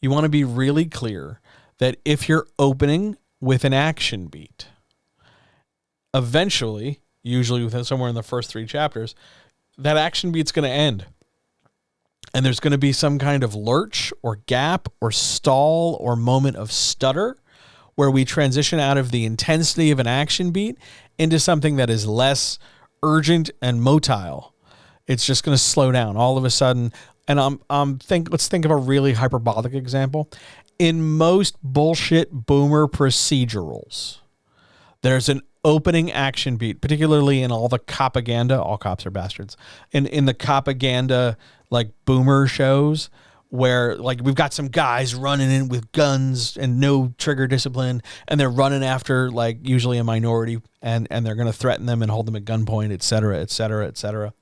you want to be really clear that if you're opening with an action beat, eventually, usually within somewhere in the first 3 chapters, that action beat's going to end. And there's going to be some kind of lurch or gap or stall or moment of stutter where we transition out of the intensity of an action beat into something that is less urgent and motile. It's just going to slow down all of a sudden. And let's think of a really hyperbolic example. In most bullshit boomer procedurals, there's an opening action beat, particularly in all the copaganda. All cops are bastards. In the copaganda, like boomer shows, where like we've got some guys running in with guns and no trigger discipline, and they're running after like usually a minority, and they're going to threaten them and hold them at gunpoint, et cetera, et cetera, et cetera.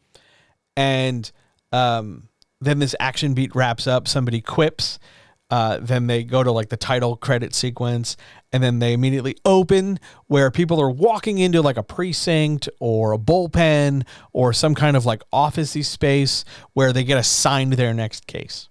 And then this action beat wraps up, somebody quips, then they go to like the title credit sequence, and then they immediately open where people are walking into like a precinct or a bullpen or some kind of like office-y space where they get assigned their next case.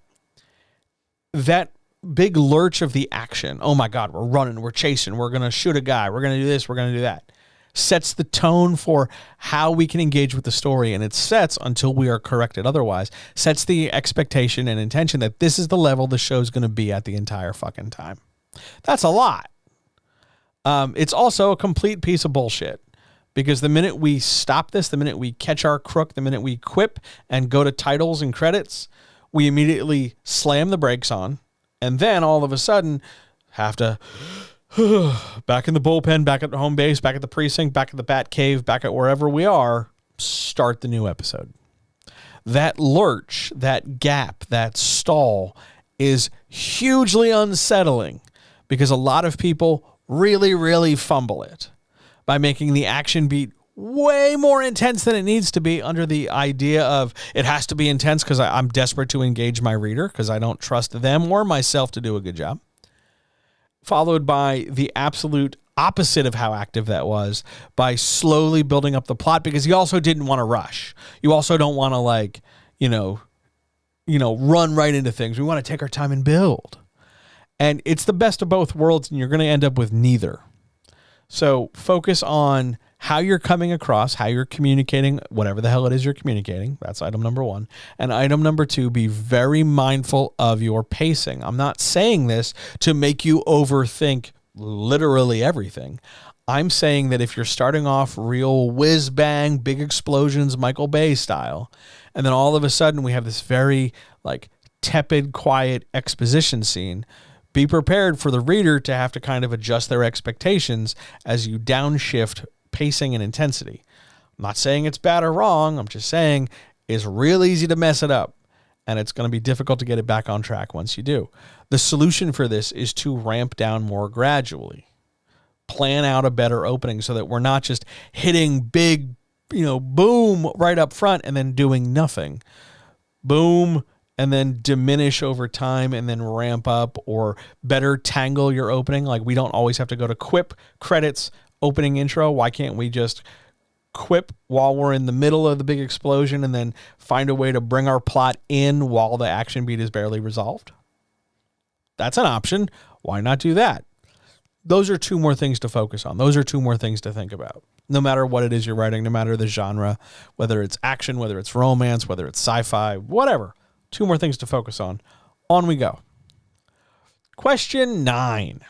That big lurch of the action, oh my God, we're running, we're chasing, we're going to shoot a guy, we're going to do this, we're going to do that, sets the tone for how we can engage with the story. And it sets, until we are corrected otherwise, sets the expectation and intention that this is the level the show's going to be at the entire fucking time. That's a lot. It's also a complete piece of bullshit, because the minute we stop this, the minute we catch our crook, the minute we quip and go to titles and credits, we immediately slam the brakes on, and then all of a sudden have to back in the bullpen, back at the home base, back at the precinct, back at the bat cave, back at wherever we are, start the new episode. That lurch, that gap, that stall is hugely unsettling because a lot of people really, really fumble it by making the action beat way more intense than it needs to be under the idea of it has to be intense because I'm desperate to engage my reader because I don't trust them or myself to do a good job. Followed by the absolute opposite of how active that was by slowly building up the plot because you also didn't want to rush. You also don't want to run right into things. We want to take our time and build. And it's the best of both worlds and you're going to end up with neither. So focus on how you're coming across, how you're communicating, whatever the hell it is you're communicating. That's item number 1. And item number 2, be very mindful of your pacing. I'm not saying this to make you overthink literally everything. I'm saying that if you're starting off real whiz bang, big explosions, Michael Bay style, and then all of a sudden we have this very tepid, quiet exposition scene, be prepared for the reader to have to kind of adjust their expectations as you downshift pacing and intensity. I'm not saying it's bad or wrong. I'm just saying it's real easy to mess it up, and it's going to be difficult to get it back on track once you do. The solution for this is to ramp down more gradually. Plan out a better opening so that we're not just hitting big, boom right up front and then doing nothing. Boom, and then diminish over time and then ramp up, or better tangle your opening. Like, we don't always have to go to quip, credits, opening intro. Why can't we just quip while we're in the middle of the big explosion and then find a way to bring our plot in while the action beat is barely resolved? That's an option. Why not do that? Those are 2 more things to focus on. Those are 2 more things to think about. No matter what it is you're writing, no matter the genre, whether it's action, whether it's romance, whether it's sci-fi, whatever. 2 more things to focus on. On we go. Question 9.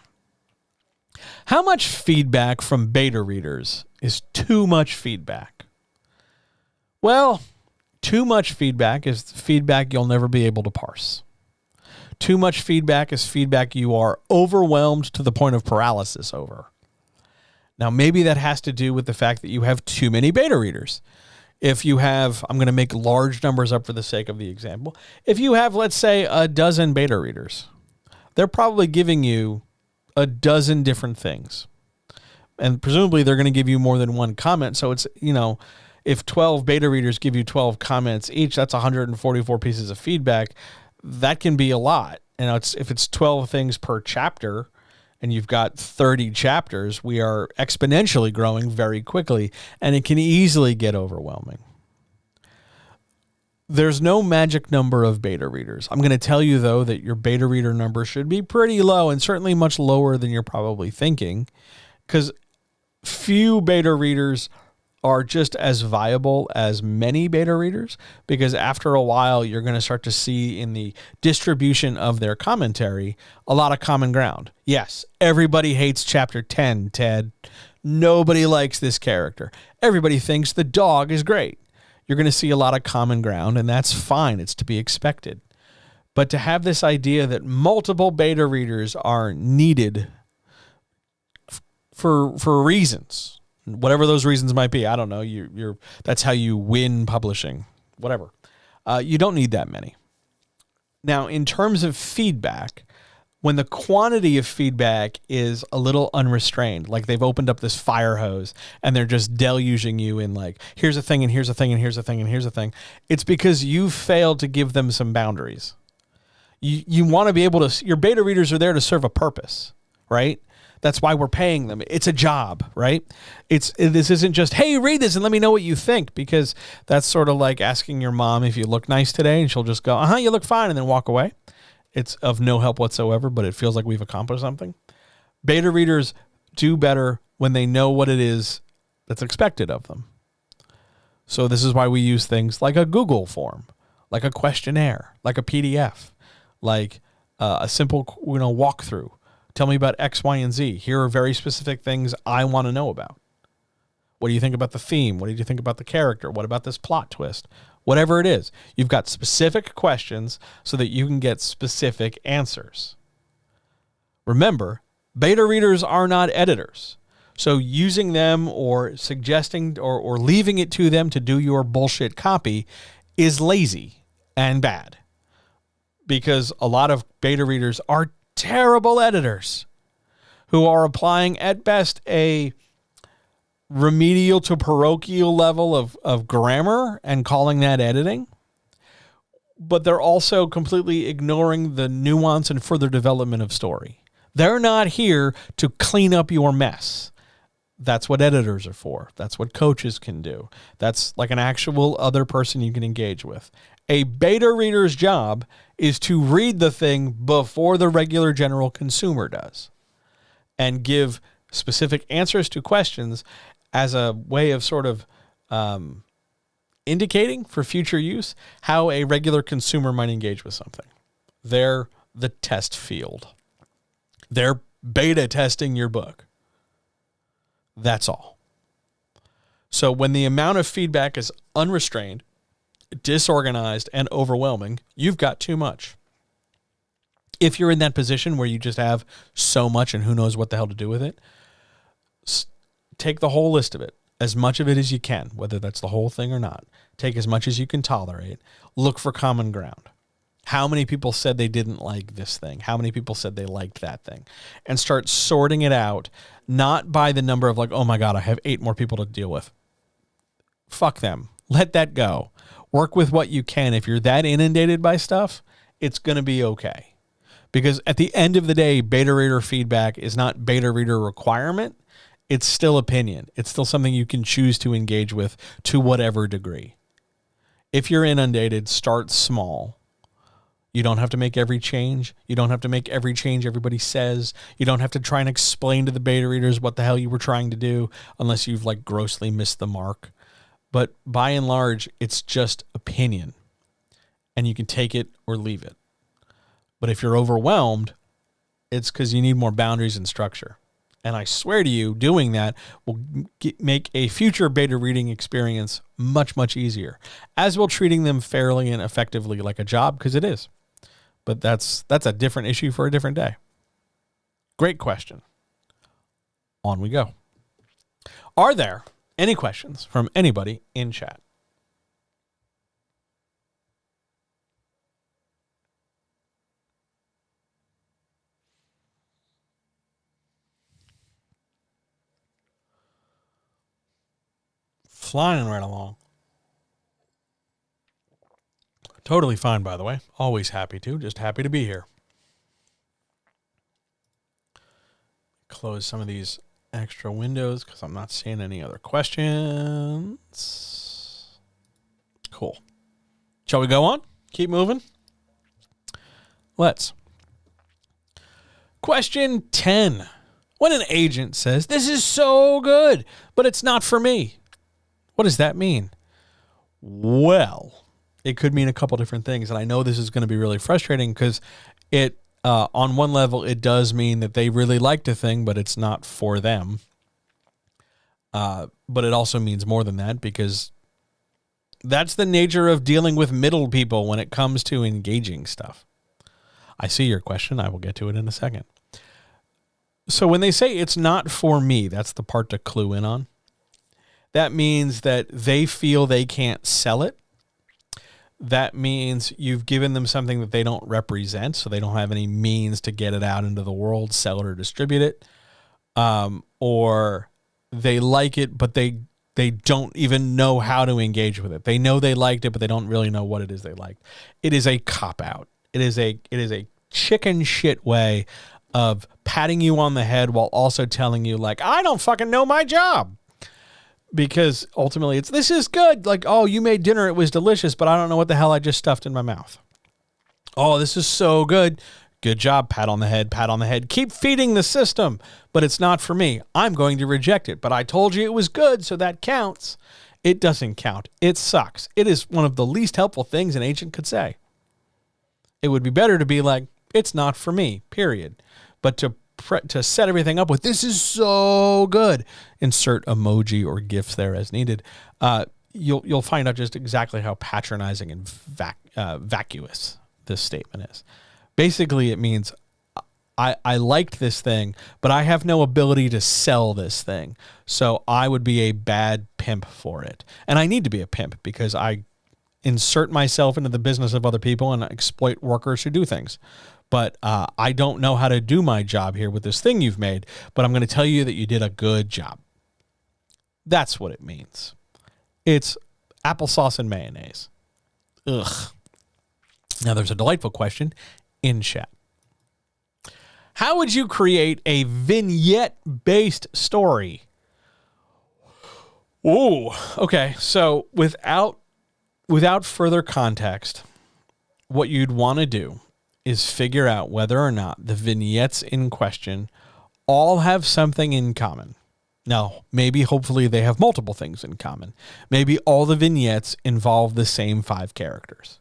How much feedback from beta readers is too much feedback? Well, too much feedback is feedback you'll never be able to parse. Too much feedback is feedback you are overwhelmed to the point of paralysis over. Now, maybe that has to do with the fact that you have too many beta readers. If you have, I'm going to make large numbers up for the sake of the example. If you have, let's say, a dozen beta readers, they're probably giving you a dozen different things. And presumably they're going to give you more than one comment. So it's, if 12 beta readers give you 12 comments each, that's 144 pieces of feedback. That can be a lot. If it's 12 things per chapter and you've got 30 chapters, we are exponentially growing very quickly, and it can easily get overwhelming. There's no magic number of beta readers. I'm going to tell you, though, that your beta reader number should be pretty low, and certainly much lower than you're probably thinking, because few beta readers are just as viable as many beta readers, because after a while, you're going to start to see in the distribution of their commentary a lot of common ground. Yes, everybody hates Chapter 10, Ted. Nobody likes this character. Everybody thinks the dog is great. You're going to see a lot of common ground, and that's fine. It's to be expected. But to have this idea that multiple beta readers are needed for reasons, whatever those reasons might be, I don't know. That's how you win publishing, whatever. You don't need that many. Now, in terms of feedback, when the quantity of feedback is a little unrestrained, like they've opened up this fire hose and they're just deluging you in here's a thing and here's a thing and here's a thing and here's a thing, it's because you failed to give them some boundaries. You want to be able to, your beta readers are there to serve a purpose, right? That's why we're paying them. It's a job, right? This isn't just, hey, read this and let me know what you think, because that's sort of like asking your mom if you look nice today and she'll just go, you look fine, and then walk away. It's of no help whatsoever, but it feels like we've accomplished something. Beta readers do better when they know what it is that's expected of them. So this is why we use things like a Google form, like a questionnaire, like a PDF, like a simple walkthrough. Tell me about X, Y, and Z. Here are very specific things I want to know about. What do you think about the theme? What did you think about the character? What about this plot twist? Whatever it is, you've got specific questions so that you can get specific answers. Remember, Beta readers are not editors. So using them or suggesting or leaving it to them to do your bullshit copy is lazy and bad, because a lot of beta readers are terrible editors who are applying at best a remedial to parochial level of grammar and calling that editing. But they're also completely ignoring the nuance and further development of story. They're not here to clean up your mess. That's what editors are for. That's what coaches can do. That's like an actual other person you can engage with. A beta reader's job is to read the thing before the regular general consumer does and give specific answers to questions as a way of sort of indicating for future use how a regular consumer might engage with something. They're the test field. They're beta testing your book. That's all. So when the amount of feedback is unrestrained, disorganized, and overwhelming, you've got too much. If you're in that position where you just have so much and who knows what the hell to do with it, take the whole list of it, as much of it as you can, whether that's the whole thing or not. Take as much as you can tolerate. Look for common ground. How many people said they didn't like this thing? How many people said they liked that thing? And start sorting it out, not by the number of like, oh my God, I have 8 more people to deal with. Fuck them. Let that go. Work with what you can. If you're that inundated by stuff, it's going to be okay. Because at the end of the day, beta reader feedback is not beta reader requirement. It's still opinion. It's still something you can choose to engage with to whatever degree. If you're inundated, start small. You don't have to make every change. You don't have to make every change everybody says. You don't have to try and explain to the beta readers what the hell you were trying to do unless you've like grossly missed the mark. But by and large, it's just opinion. And you can take it or leave it. But if you're overwhelmed, it's because you need more boundaries and structure. And I swear to you, doing that will make a future beta reading experience much, much easier, as will treating them fairly and effectively like a job, because it is. But that's a different issue for a different day. Great question. On we go. Are there any questions from anybody in chat? Flying right along. Totally fine, by the way. Always happy to. Just happy to be here. Close some of these extra windows because I'm not seeing any other questions. Cool. Shall we go on? Keep moving? Let's. Question 10. When an agent says, "This is so good, but it's not for me," what does that mean? Well, it could mean a couple different things. And I know this is going to be really frustrating because it, on one level, it does mean that they really liked a thing, but it's not for them. But it also means more than that, because that's the nature of dealing with middle people when it comes to engaging stuff. I see your question. I will get to it in a second. So when they say it's not for me, that's the part to clue in on. That means that they feel they can't sell it. That means you've given them something that they don't represent, so they don't have any means to get it out into the world, sell it or distribute it. Or they like it, but they don't even know how to engage with it. They know they liked it, but they don't really know what it is they liked. It is a cop-out. It is a chicken shit way of patting you on the head while also telling you, like, I don't fucking know my job. Because ultimately it's, this is good. Like, oh, you made dinner, it was delicious, but I don't know what the hell I just stuffed in my mouth. Oh, this is so good. Good job. Pat on the head, pat on the head. Keep feeding the system, but it's not for me. I'm going to reject it, but I told you it was good, so that counts. It doesn't count. It sucks. It is one of the least helpful things an agent could say. It would be better to be like, it's not for me, period. But to set everything up with, this is so good, insert emoji or GIFs there as needed, you'll find out just exactly how patronizing and vacuous this statement is. Basically, it means I liked this thing, but I have no ability to sell this thing. So I would be a bad pimp for it. And I need to be a pimp because I insert myself into the business of other people and exploit workers who do things. But I don't know how to do my job here with this thing you've made, but I'm going to tell you that you did a good job. That's what it means. It's applesauce and mayonnaise. Ugh. Now there's a delightful question in chat. How would you create a vignette-based story? Ooh, okay. So without further context, what you'd want to do is figure out whether or not the vignettes in question all have something in common. Now, maybe hopefully they have multiple things in common. Maybe all the vignettes involve the same 5 characters.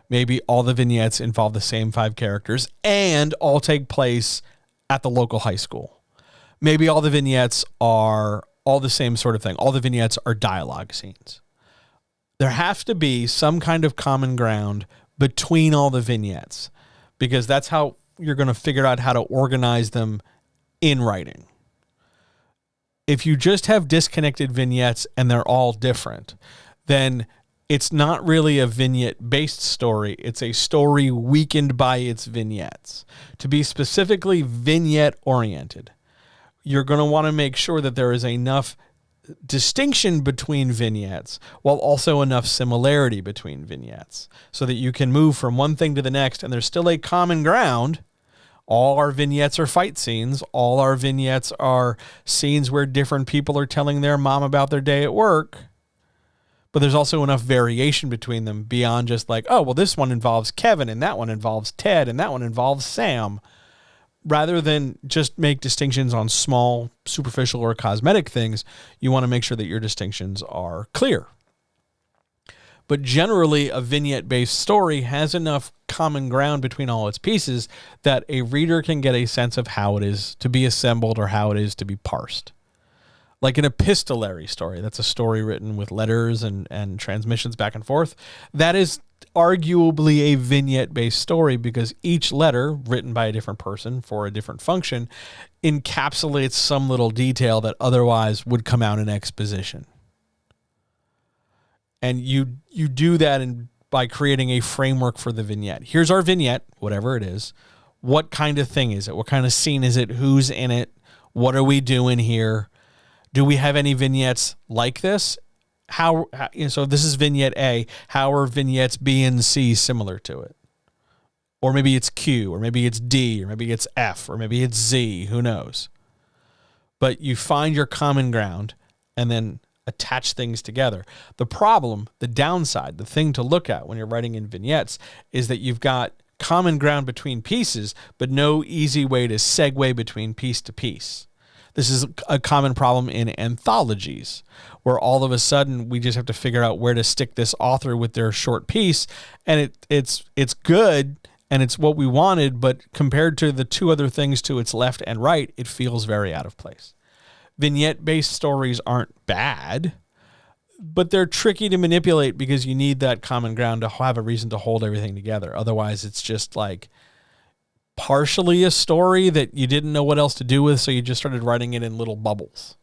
Maybe all the vignettes involve the same 5 characters and all take place at the local high school. Maybe all the vignettes are all the same sort of thing. All the vignettes are dialogue scenes. There has to be some kind of common ground between all the vignettes because that's how you're going to figure out how to organize them in writing. If you just have disconnected vignettes and they're all different, then it's not really a vignette-based story. It's a story weakened by its vignettes. To be specifically vignette-oriented, you're going to want to make sure that there is enough distinction between vignettes while also enough similarity between vignettes so that you can move from one thing to the next and there's still a common ground. All our vignettes are fight scenes. All our vignettes are scenes where different people are telling their mom about their day at work. But there's also enough variation between them beyond just like, oh, well, this one involves Kevin and that one involves Ted and that one involves Sam. Rather than just make distinctions on small, superficial, or cosmetic things, you want to make sure that your distinctions are clear. But generally, a vignette-based story has enough common ground between all its pieces that a reader can get a sense of how it is to be assembled or how it is to be parsed. Like an epistolary story, that's a story written with letters and transmissions back and forth. That is arguably a vignette-based story because each letter, written by a different person for a different function, encapsulates some little detail that otherwise would come out in exposition. And you do that by creating a framework for the vignette. Here's our vignette, whatever it is. What kind of thing is it? What kind of scene is it? Who's in it? What are we doing here? Do we have any vignettes like this? So this is vignette A. How are vignettes B and C similar to it? Or maybe it's Q, or maybe it's D, or maybe it's F, or maybe it's Z. Who knows? But you find your common ground and then attach things together. The problem, the downside, the thing to look at when you're writing in vignettes is that you've got common ground between pieces, but no easy way to segue between piece to piece. This is a common problem in anthologies, where all of a sudden we just have to figure out where to stick this author with their short piece, and it's good and it's what we wanted, but compared to the 2 other things to its left and right, it feels very out of place. Vignette-based stories aren't bad, but they're tricky to manipulate because you need that common ground to have a reason to hold everything together. Otherwise, it's just like partially a story that you didn't know what else to do with, so you just started writing it in little bubbles.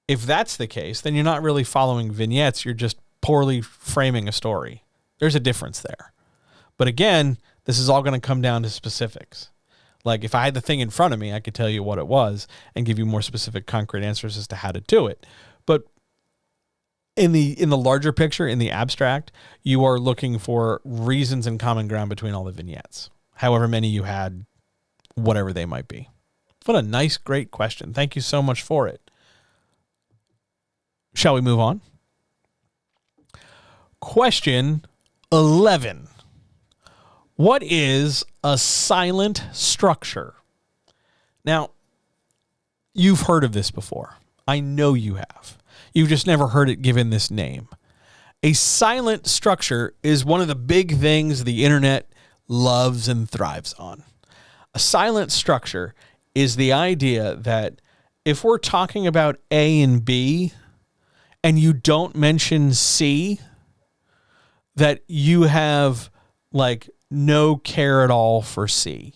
If that's the case, then you're not really following vignettes. You're just poorly framing a story. There's a difference there. But again, this is all going to come down to specifics. Like if I had the thing in front of me, I could tell you what it was and give you more specific, concrete answers as to how to do it. But in the larger picture, in the abstract, you are looking for reasons and common ground between all the vignettes. However many you had, whatever they might be. What a nice, great question. Thank you so much for it. Shall we move on? Question 11. What is a silent structure? Now, you've heard of this before. I know you have. You've just never heard it given this name. A silent structure is one of the big things the internet loves and thrives on. A silent structure is the idea that if we're talking about A and B and you don't mention C, that you have like no care at all for C.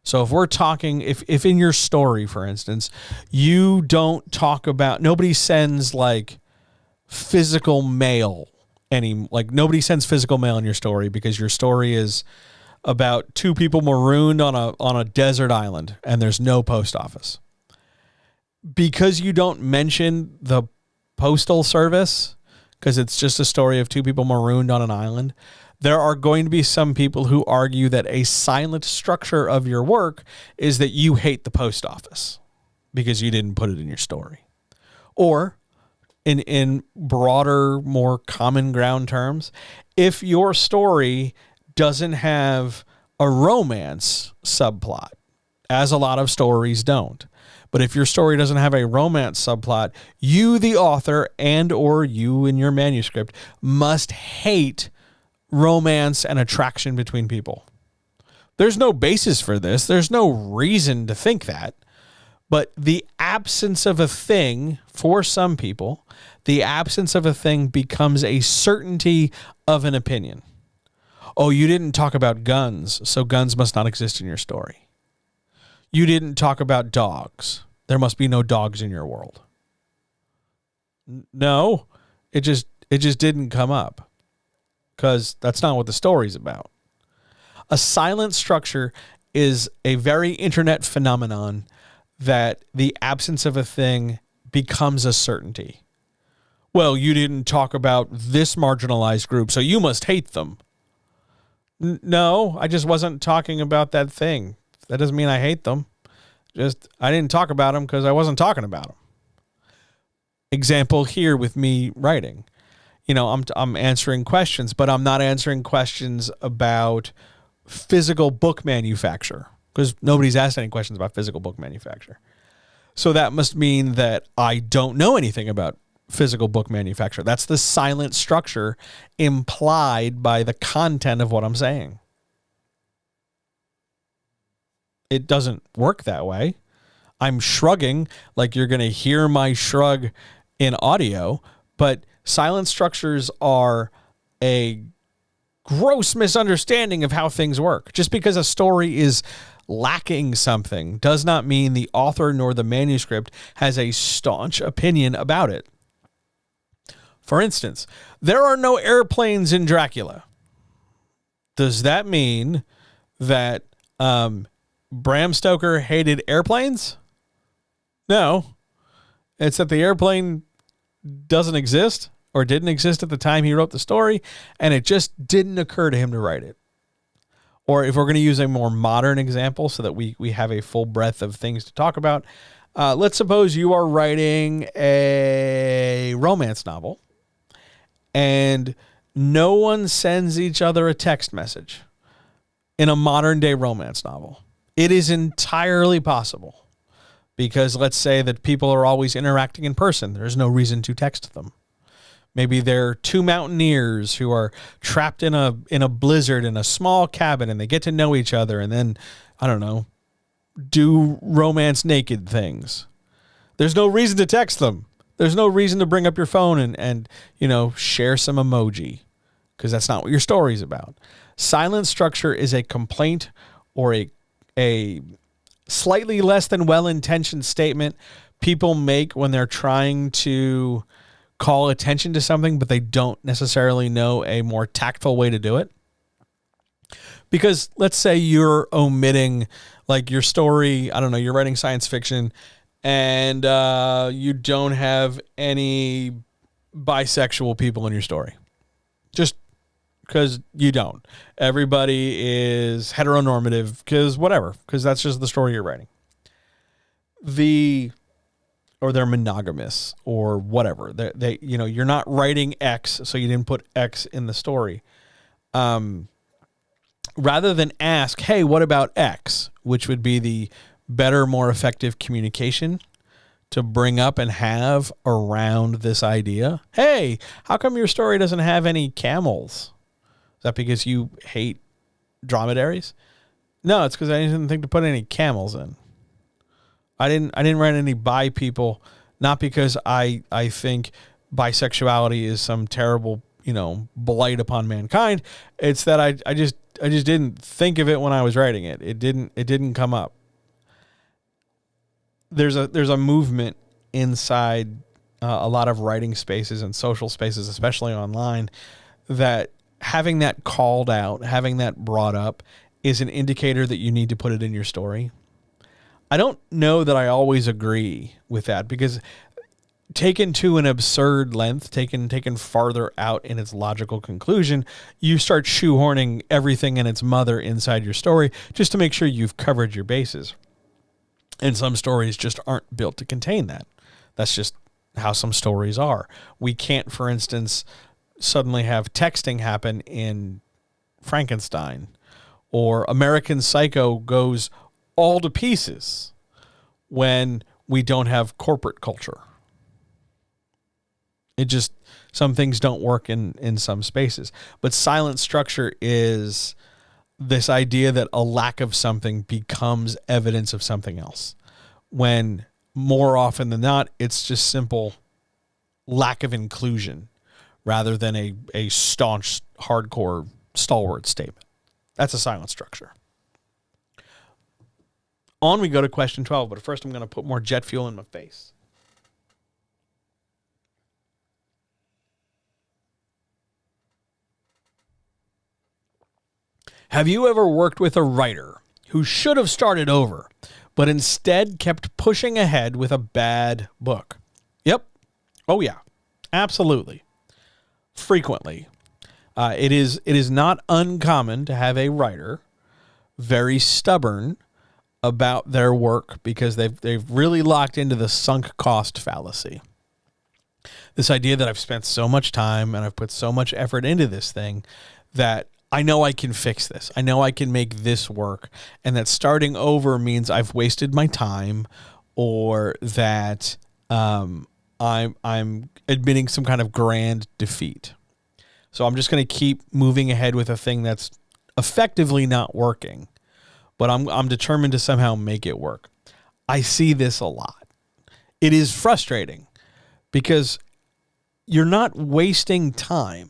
So if we're talking, if in your story, for instance, you don't talk about, nobody sends like physical mail nobody sends physical mail in your story because your story is about two people marooned on a desert island and there's no post office. Because you don't mention the postal service, because it's just a story of two people marooned on an island, there are going to be some people who argue that a silent structure of your work is that you hate the post office because you didn't put it in your story. Or in broader, more common ground terms, if your story doesn't have a romance subplot, as a lot of stories don't, but if your story doesn't have a romance subplot, you, the author, and or you in your manuscript must hate romance and attraction between people. There's no basis for this. There's no reason to think that. But the absence of a thing, for some people, the absence of a thing becomes a certainty of an opinion. Oh, you didn't talk about guns, so guns must not exist in your story. You didn't talk about dogs. There must be no dogs in your world. No, it just didn't come up because that's not what the story's about. A silent structure is a very internet phenomenon that the absence of a thing becomes a certainty. Well, you didn't talk about this marginalized group, so you must hate them. No, I just wasn't talking about that thing. That doesn't mean I hate them. Just, I didn't talk about them because I wasn't talking about them. Example here with me writing. You know, I'm answering questions, but I'm not answering questions about physical book manufacture because nobody's asked any questions about physical book manufacture. So that must mean that I don't know anything about physical book manufacture. That's the silent structure implied by the content of what I'm saying. It doesn't work that way. I'm shrugging like you're going to hear my shrug in audio, but silent structures are a gross misunderstanding of how things work. Just because a story is lacking something does not mean the author nor the manuscript has a staunch opinion about it. For instance, there are no airplanes in Dracula. Does that mean that Bram Stoker hated airplanes? No. It's that the airplane doesn't exist or didn't exist at the time he wrote the story, and it just didn't occur to him to write it. Or if we're going to use a more modern example so that we have a full breadth of things to talk about, let's suppose you are writing a romance novel and no one sends each other a text message in a modern day romance novel. It is entirely possible because let's say that people are always interacting in person. There's no reason to text them. Maybe they're two mountaineers who are trapped in a blizzard in a small cabin and they get to know each other and then, I don't know, do romance naked things. There's no reason to text them. There's no reason to bring up your phone and you know, share some emoji because that's not what your story's about. Silent structure is a complaint or a slightly less than well-intentioned statement people make when they're trying to call attention to something, but they don't necessarily know a more tactful way to do it. Because let's say you're omitting like your story, I don't know, you're writing science fiction and you don't have any bisexual people in your story. Just because you don't. Everybody is heteronormative because that's just the story you're writing. Or they're monogamous or whatever. They you know, you're not writing X, so you didn't put X in the story. Rather than ask, hey, what about X? Which would be the better, more effective communication to bring up and have around this idea. Hey, how come your story doesn't have any camels? Is that because you hate dromedaries? No, it's because I didn't think to put any camels in. I didn't write any bi people, not because I think bisexuality is some terrible, you know, blight upon mankind. It's that just didn't think of it when I was writing it. It didn't come up. There's a movement inside a lot of writing spaces and social spaces, especially online, that having that called out, having that brought up is an indicator that you need to put it in your story. I don't know that I always agree with that, because taken to an absurd length, taken farther out in its logical conclusion, you start shoehorning everything and its mother inside your story just to make sure you've covered your bases. And some stories just aren't built to contain that. That's just how some stories are. We can't, for instance, suddenly have texting happen in Frankenstein, or American Psycho goes all to pieces when we don't have corporate culture. It just, some things don't work in some spaces. But silent structure is this idea that a lack of something becomes evidence of something else, when more often than not, it's just simple lack of inclusion rather than a staunch, hardcore, stalwart statement. That's a silent structure. On we go to question 12, but first I'm going to put more jet fuel in my face. Have you ever worked with a writer who should have started over, but instead kept pushing ahead with a bad book? Yep. Oh, yeah. Absolutely. Frequently. It is not uncommon to have a writer very stubborn about their work because they've really locked into the sunk cost fallacy. This idea that I've spent so much time and I've put so much effort into this thing that I know I can fix this. I know I can make this work, and that starting over means I've wasted my time, or that I'm admitting some kind of grand defeat. So I'm just going to keep moving ahead with a thing that's effectively not working, but I'm determined to somehow make it work. I see this a lot. It is frustrating because you're not wasting time.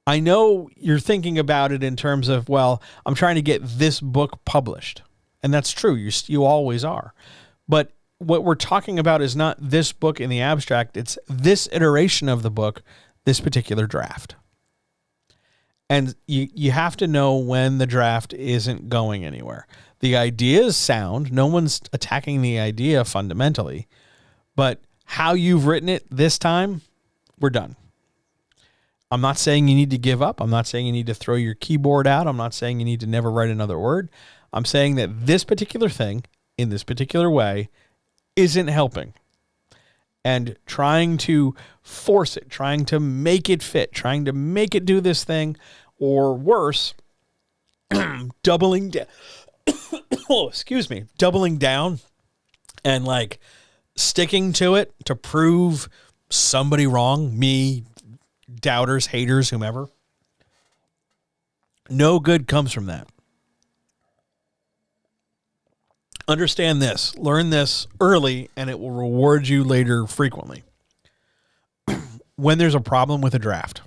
I know you're thinking about it in terms of, well, I'm trying to get this book published. And that's true. You always are. But what we're talking about is not this book in the abstract. It's this iteration of the book, this particular draft. And you have to know when the draft isn't going anywhere. The idea is sound. No one's attacking the idea fundamentally. But how you've written it this time, we're done. I'm not saying you need to give up. I'm not saying you need to throw your keyboard out. I'm not saying you need to never write another word. I'm saying that this particular thing, in this particular way, isn't helping. And trying to force it, trying to make it fit, trying to make it do this thing, or worse, doubling down. Doubling down and like sticking to it to prove somebody wrong, me, doubters, haters, whomever. No good comes from that. Understand this. Learn this early, and it will reward you later frequently. When there's a problem with a draft,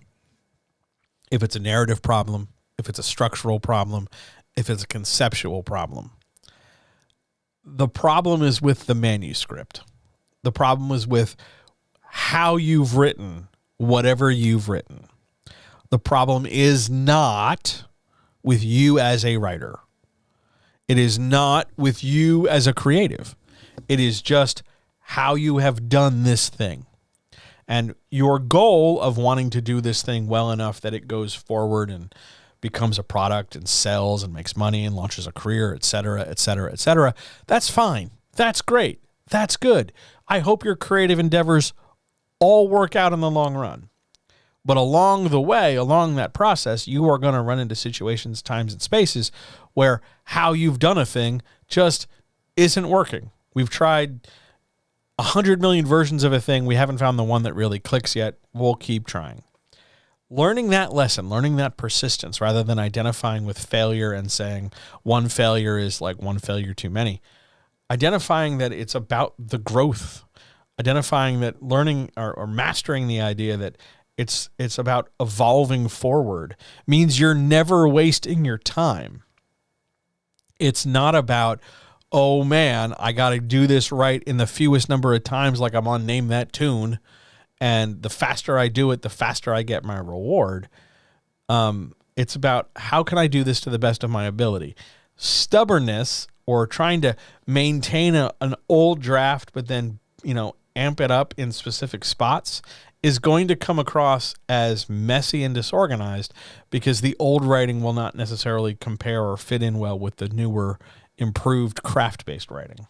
if it's a narrative problem, if it's a structural problem, if it's a conceptual problem, the problem is with the manuscript. The problem is with how you've written whatever you've written. The problem is not with you as a writer. It is not with you as a creative. It is just how you have done this thing. And your goal of wanting to do this thing well enough that it goes forward and becomes a product and sells and makes money and launches a career, et cetera, et cetera, et cetera, that's fine. That's great. That's good. I hope your creative endeavors all work out in the long run. But along the way, along that process, you are going to run into situations, times, and spaces where how you've done a thing just isn't working. We've tried 100 million versions of a thing. We haven't found the one that really clicks yet. We'll keep trying. Learning that lesson, learning that persistence, rather than identifying with failure and saying one failure is like one failure too many. Identifying that it's about the growth. Identifying that learning or mastering the idea that It's about evolving forward. Means you're never wasting your time. It's not about, oh man, I got to do this right in the fewest number of times, like I'm on Name That Tune, and the faster I do it, the faster I get my reward. It's about, how can I do this to the best of my ability? Stubbornness, or trying to maintain an old draft, but then, amp it up in specific spots, is going to come across as messy and disorganized, because the old writing will not necessarily compare or fit in well with the newer, improved craft-based writing,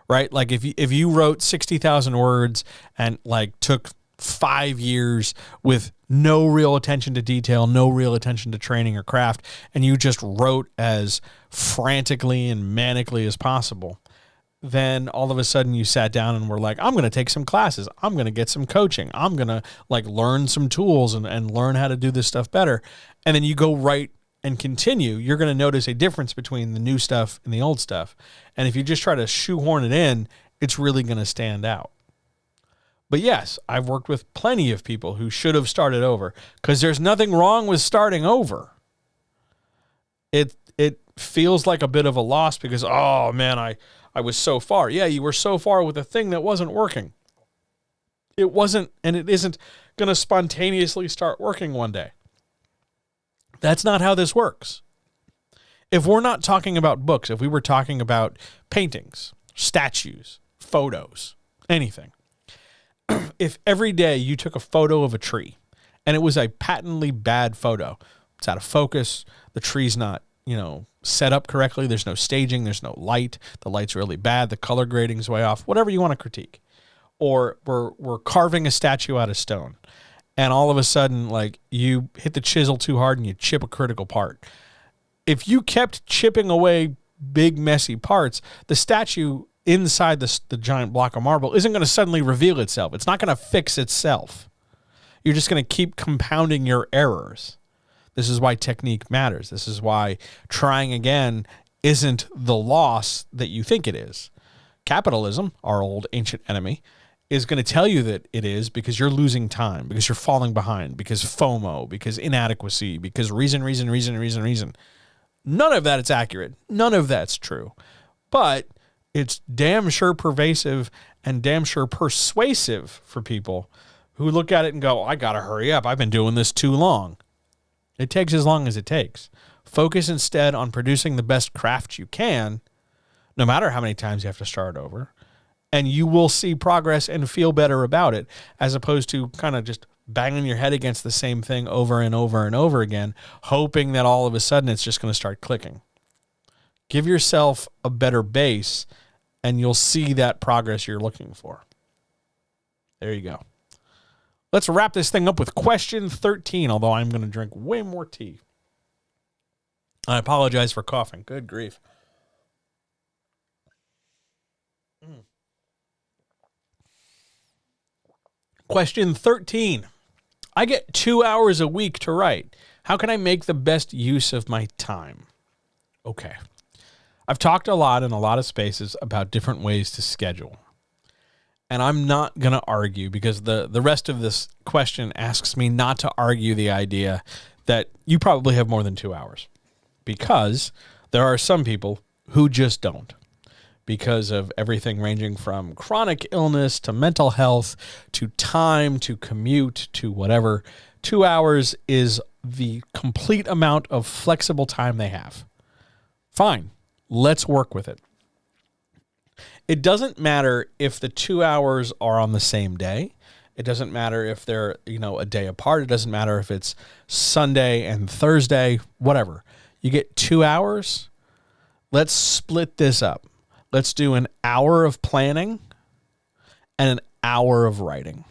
right? Like if you wrote 60,000 words and like took 5 years with no real attention to detail, no real attention to training or craft, and you just wrote as frantically and manically as possible, then all of a sudden you sat down and were like, I'm going to take some classes. I'm going to get some coaching. I'm going to learn some tools and learn how to do this stuff better. And then you go write and continue. You're going to notice a difference between the new stuff and the old stuff. And if you just try to shoehorn it in, it's really going to stand out. But yes, I've worked with plenty of people who should have started over, because there's nothing wrong with starting over. It feels like a bit of a loss because, oh man, I was so far. Yeah, you were so far with a thing that wasn't working. It wasn't, and it isn't going to spontaneously start working one day. That's not how this works. If we're not talking about books, if we were talking about paintings, statues, photos, anything, if every day you took a photo of a tree and it was a patently bad photo, it's out of focus, the tree's not, set up correctly, there's no staging, there's no light, the light's really bad, the color grading's way off, whatever you want to critique. Or we're carving a statue out of stone, and all of a sudden, you hit the chisel too hard and you chip a critical part. If you kept chipping away big, messy parts, the statue inside the giant block of marble isn't going to suddenly reveal itself. It's not going to fix itself. You're just going to keep compounding your errors. This is why technique matters. This is why trying again isn't the loss that you think it is. Capitalism, our old ancient enemy, is going to tell you that it is, because you're losing time, because you're falling behind, because FOMO, because inadequacy, because reason. None of that is accurate. None of that's true. But it's damn sure pervasive and damn sure persuasive for people who look at it and go, I got to hurry up. I've been doing this too long. It takes as long as it takes. Focus instead on producing the best craft you can, no matter how many times you have to start over, and you will see progress and feel better about it, as opposed to kind of just banging your head against the same thing over and over and over again, hoping that all of a sudden it's just going to start clicking. Give yourself a better base, and you'll see that progress you're looking for. There you go. Let's wrap this thing up with question 13, although I'm going to drink way more tea. I apologize for coughing. Good grief. Question 13. I get 2 hours a week to write. How can I make the best use of my time? Okay. I've talked a lot in a lot of spaces about different ways to schedule. And I'm not going to argue, because the rest of this question asks me not to argue the idea that you probably have more than 2 hours, because there are some people who just don't, because of everything ranging from chronic illness to mental health to time to commute to whatever. 2 hours is the complete amount of flexible time they have. Fine, let's work with it. It doesn't matter if the 2 hours are on the same day. It doesn't matter if they're, a day apart. It doesn't matter if it's Sunday and Thursday, whatever. You get 2 hours. Let's split this up. Let's do an hour of planning and an hour of writing.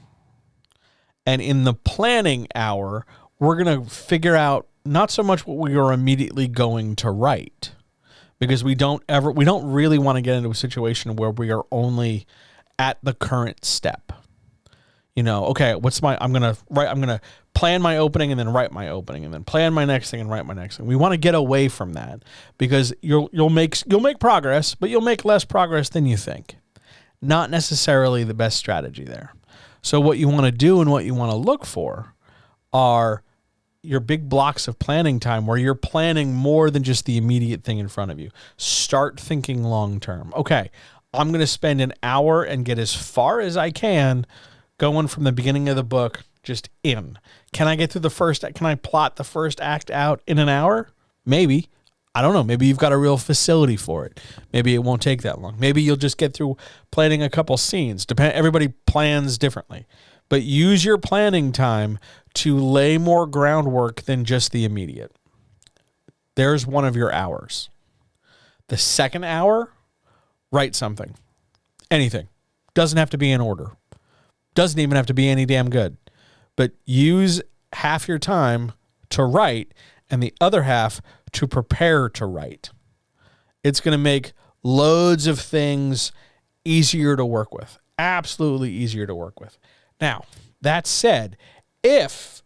And in the planning hour, we're going to figure out not so much what we are immediately going to write, because we don't really want to get into a situation where we are only at the current step. Okay, I'm going to plan my opening and then write my opening and then plan my next thing and write my next thing. We want to get away from that, because you'll make progress, but you'll make less progress than you think. Not necessarily the best strategy there. So what you want to do and what you want to look for are your big blocks of planning time where you're planning more than just the immediate thing in front of you. Start thinking long term. Okay, I'm going to spend an hour and get as far as I can going from the beginning of the book just in. Can I get through can I plot the first act out in an hour? Maybe. I don't know. Maybe you've got a real facility for it. Maybe it won't take that long. Maybe you'll just get through planning a couple scenes. Everybody plans differently. But use your planning time to lay more groundwork than just the immediate. There's one of your hours. The second hour, write something. Anything. Doesn't have to be in order. Doesn't even have to be any damn good. But use half your time to write and the other half to prepare to write. It's going to make loads of things easier to work with. Absolutely easier to work with. Now, that said, if,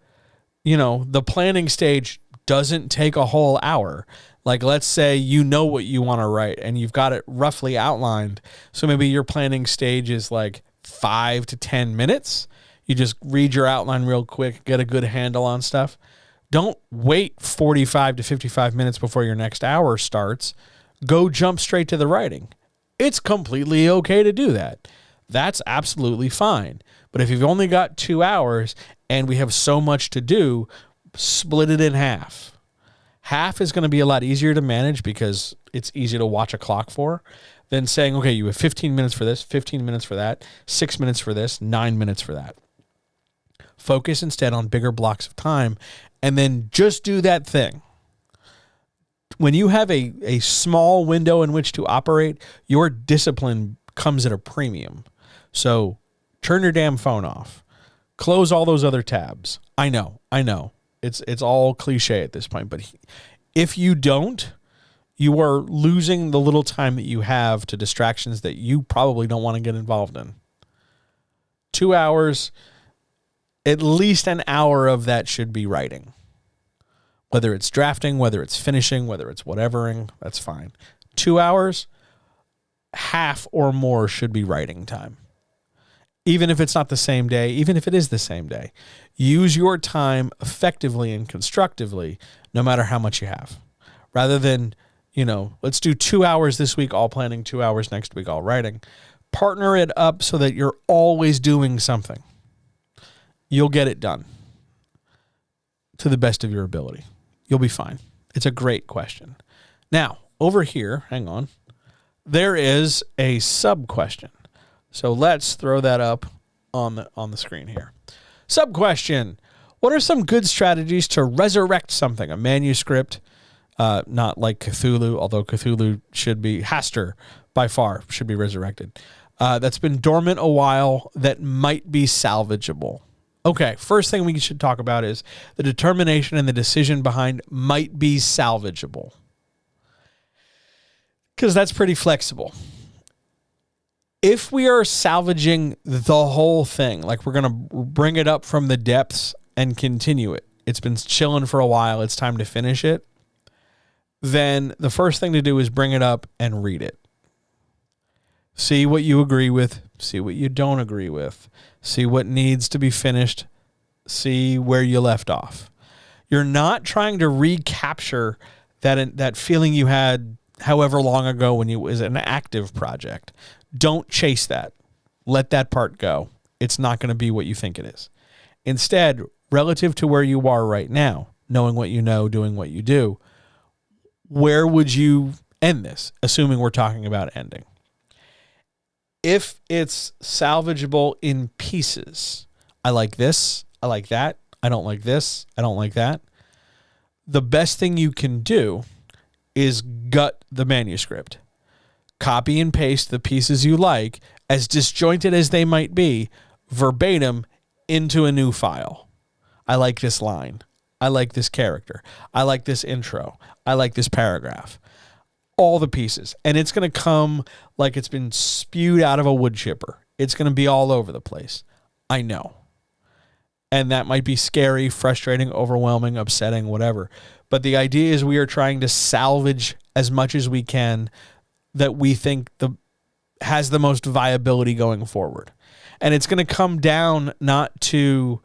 the planning stage doesn't take a whole hour, like let's say you know what you want to write and you've got it roughly outlined, so maybe your planning stage is like 5 to 10 minutes. You just read your outline real quick, get a good handle on stuff. Don't wait 45 to 55 minutes before your next hour starts. Go jump straight to the writing. It's completely okay to do that. That's absolutely fine. But if you've only got 2 hours and we have so much to do, split it in half. Half is going to be a lot easier to manage because it's easy to watch a clock for than saying, okay, you have 15 minutes for this, 15 minutes for that, 6 minutes for this, 9 minutes for that. Focus instead on bigger blocks of time and then just do that thing. When you have a small window in which to operate, your discipline comes at a premium. So turn your damn phone off. Close all those other tabs. I know. It's all cliche at this point, but if you don't, you are losing the little time that you have to distractions that you probably don't want to get involved in. 2 hours, at least an hour of that should be writing. Whether it's drafting, whether it's finishing, whether it's whatevering, that's fine. 2 hours, half or more should be writing time. Even if it's not the same day, even if it is the same day, use your time effectively and constructively, no matter how much you have. Rather than, let's do 2 hours this week, all planning, 2 hours next week, all writing. Partner it up so that you're always doing something. You'll get it done to the best of your ability. You'll be fine. It's a great question. Now, over here, hang on, there is a sub question. So let's throw that up on the screen here. Sub question: what are some good strategies to resurrect something? A manuscript, not like Cthulhu, although Cthulhu Hastur by far should be resurrected. That's been dormant a while that might be salvageable. Okay, first thing we should talk about is the determination and the decision behind might be salvageable. Because that's pretty flexible. If we are salvaging the whole thing, like we're going to bring it up from the depths and continue it, it's been chilling for a while, it's time to finish it, then the first thing to do is bring it up and read it. See what you agree with, see what you don't agree with, see what needs to be finished, see where you left off. You're not trying to recapture that feeling you had however long ago when it was an active project. Don't chase that. Let that part go. It's not going to be what you think it is. Instead, relative to where you are right now, knowing what you know, doing what you do, where would you end this, assuming we're talking about ending? If it's salvageable in pieces, I like this, I like that, I don't like this, I don't like that, the best thing you can do is gut the manuscript. Copy and paste the pieces you like, as disjointed as they might be, verbatim into a new file. I like this line. I like this character. I like this intro. I like this paragraph. All the pieces. And it's going to come like it's been spewed out of a wood chipper. It's going to be all over the place. I know. And that might be scary, frustrating, overwhelming, upsetting, whatever. But the idea is we are trying to salvage as much as we can that we think has the most viability going forward. And it's going to come down not to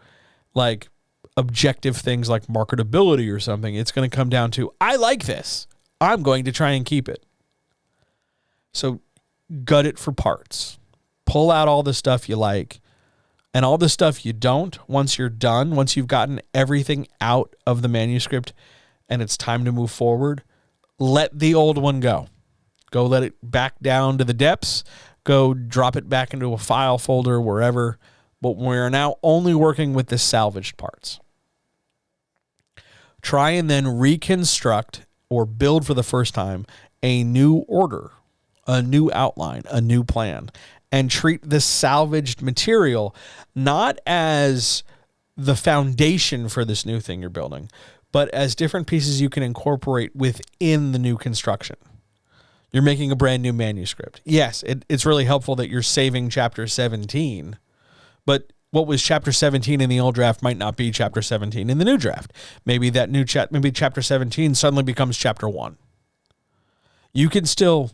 like objective things like marketability or something. It's going to come down to, I like this. I'm going to try and keep it. So gut it for parts. Pull out all the stuff you like and all the stuff you don't. Once you're done, once you've gotten everything out of the manuscript and it's time to move forward, let the old one go. Go let it back down to the depths. Go drop it back into a file folder, wherever. But we're now only working with the salvaged parts. Try and then reconstruct or build for the first time a new order, a new outline, a new plan, and treat the salvaged material not as the foundation for this new thing you're building, but as different pieces you can incorporate within the new construction. You're making a brand new manuscript. Yes, it's really helpful that you're saving chapter 17, but what was chapter 17 in the old draft might not be chapter 17 in the new draft. Maybe that new maybe chapter 17 suddenly becomes chapter 1. You can still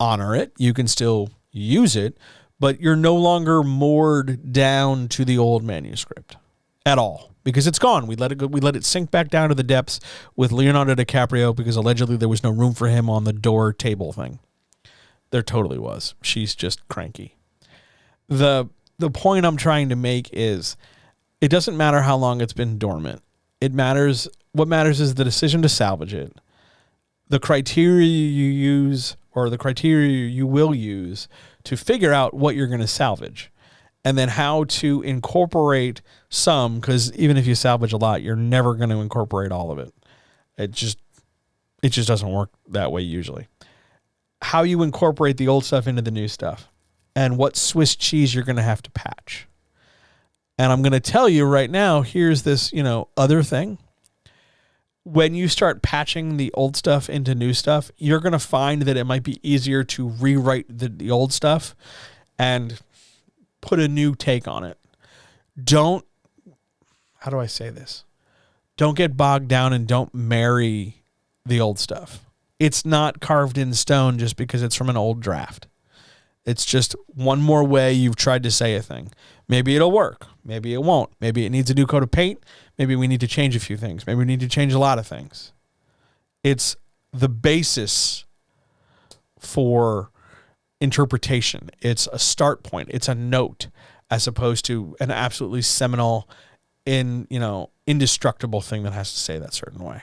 honor it, you can still use it, but you're no longer moored down to the old manuscript at all because it's gone. We let it go. We let it sink back down to the depths with Leonardo DiCaprio because allegedly there was no room for him on the door table thing. There totally was. She's just cranky. The point I'm trying to make is it doesn't matter how long it's been dormant. What matters is the decision to salvage it, the criteria you use or the criteria you will use to figure out what you're going to salvage, and then how to incorporate some, because even if you salvage a lot, you're never going to incorporate all of it. It just doesn't work that way usually. How you incorporate the old stuff into the new stuff. And what Swiss cheese you're going to have to patch. And I'm going to tell you right now, here's this, other thing. When you start patching the old stuff into new stuff, you're going to find that it might be easier to rewrite the old stuff and put a new take on it. How do I say this? Don't get bogged down and don't marry the old stuff. It's not carved in stone just because it's from an old draft. It's just one more way you've tried to say a thing. Maybe it'll work. Maybe it won't. Maybe it needs a new coat of paint. Maybe we need to change a few things. Maybe we need to change a lot of things. It's the basis for interpretation. It's a start point. It's a note as opposed to an absolutely seminal, indestructible thing that has to say that certain way.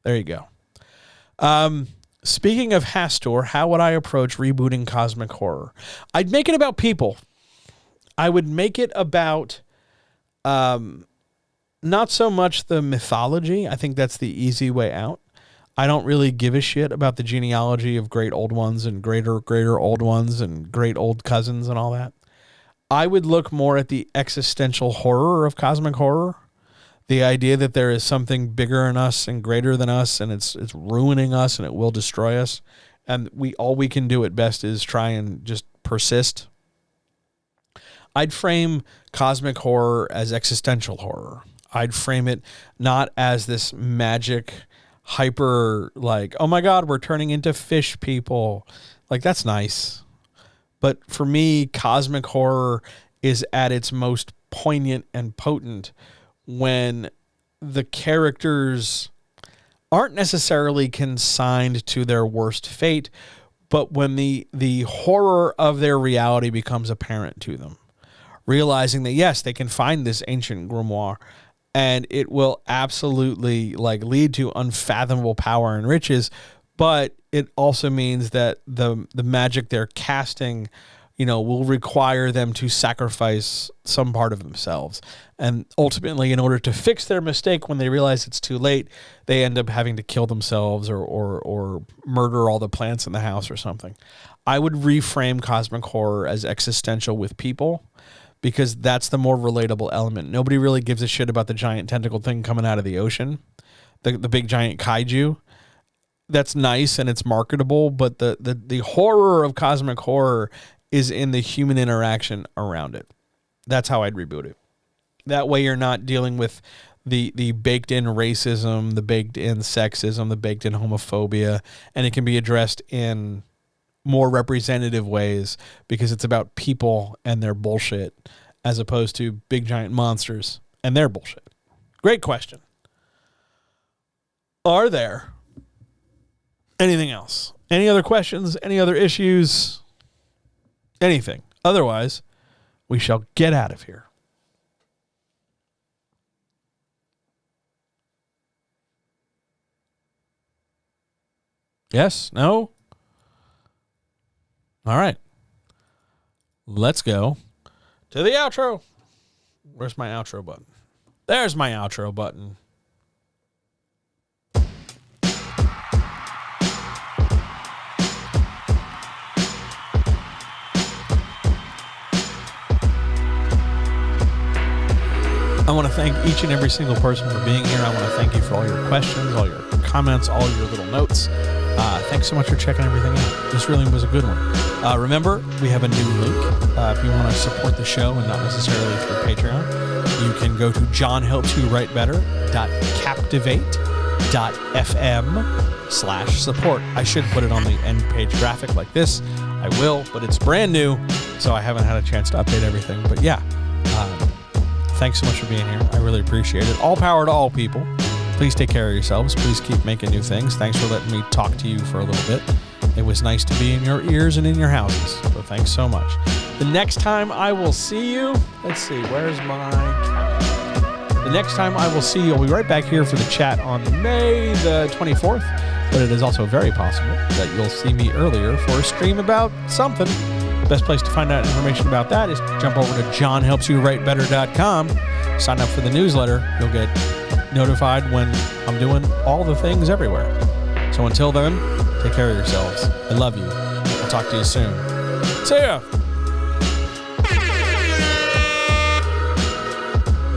There you go. Speaking of Hastur, how would I approach rebooting Cosmic Horror? I'd make it about people. I would make it about not so much the mythology. I think that's the easy way out. I don't really give a shit about the genealogy of great old ones and greater old ones and great old cousins and all that. I would look more at the existential horror of Cosmic Horror. The idea that there is something bigger than us and greater than us, and it's ruining us and it will destroy us. And all we can do at best is try and just persist. I'd frame Cosmic Horror as existential horror. I'd frame it not as this magic, hyper, oh my God, we're turning into fish people. That's nice. But for me, Cosmic Horror is at its most poignant and potent when the characters aren't necessarily consigned to their worst fate, but when the horror of their reality becomes apparent to them, realizing that, yes, they can find this ancient grimoire and it will absolutely lead to unfathomable power and riches, but it also means that the magic they're casting will require them to sacrifice some part of themselves. And ultimately, in order to fix their mistake when they realize it's too late, they end up having to kill themselves or murder all the plants in the house or something. I would reframe Cosmic Horror as existential with people because that's the more relatable element. Nobody really gives a shit about the giant tentacle thing coming out of the ocean, the big giant kaiju. That's nice and it's marketable, but the horror of Cosmic Horror is in the human interaction around it. That's how I'd reboot it. That way you're not dealing with the baked-in racism, the baked-in sexism, the baked-in homophobia, and it can be addressed in more representative ways because it's about people and their bullshit as opposed to big giant monsters and their bullshit. Great question. Are there anything else? Any other questions? Any other issues? Anything? Otherwise, we shall get out of here. Yes? No? All right. Let's go to the outro. Where's my outro button? There's my outro button. I want to thank each and every single person for being here. I want to thank you for all your questions, all your comments, all your little notes. Thanks so much for checking everything out. This really was a good one. Remember, we have a new link. If you want to support the show and not necessarily through Patreon, you can go to johnhelpsyouwritbetter.captivate.fm/support. I should put it on the end page graphic like this. I will, but it's brand new, so I haven't had a chance to update everything. But yeah, thanks so much for being here. I really appreciate it. All power to all people. Please take care of yourselves. Please keep making new things. Thanks for letting me talk to you for a little bit. It was nice to be in your ears and in your houses. So thanks so much. The next time I will see you, let's see, where's my calendar? The next time I will see you, I'll be right back here for the chat on May the 24th. But it is also very possible that you'll see me earlier for a stream about something. The best place to find out information about that is jump over to johnhelpsyouwritebetter.com. Sign up for the newsletter. You'll get notified when I'm doing all the things everywhere. So until then, take care of yourselves. I love you. I'll talk to you soon. See ya.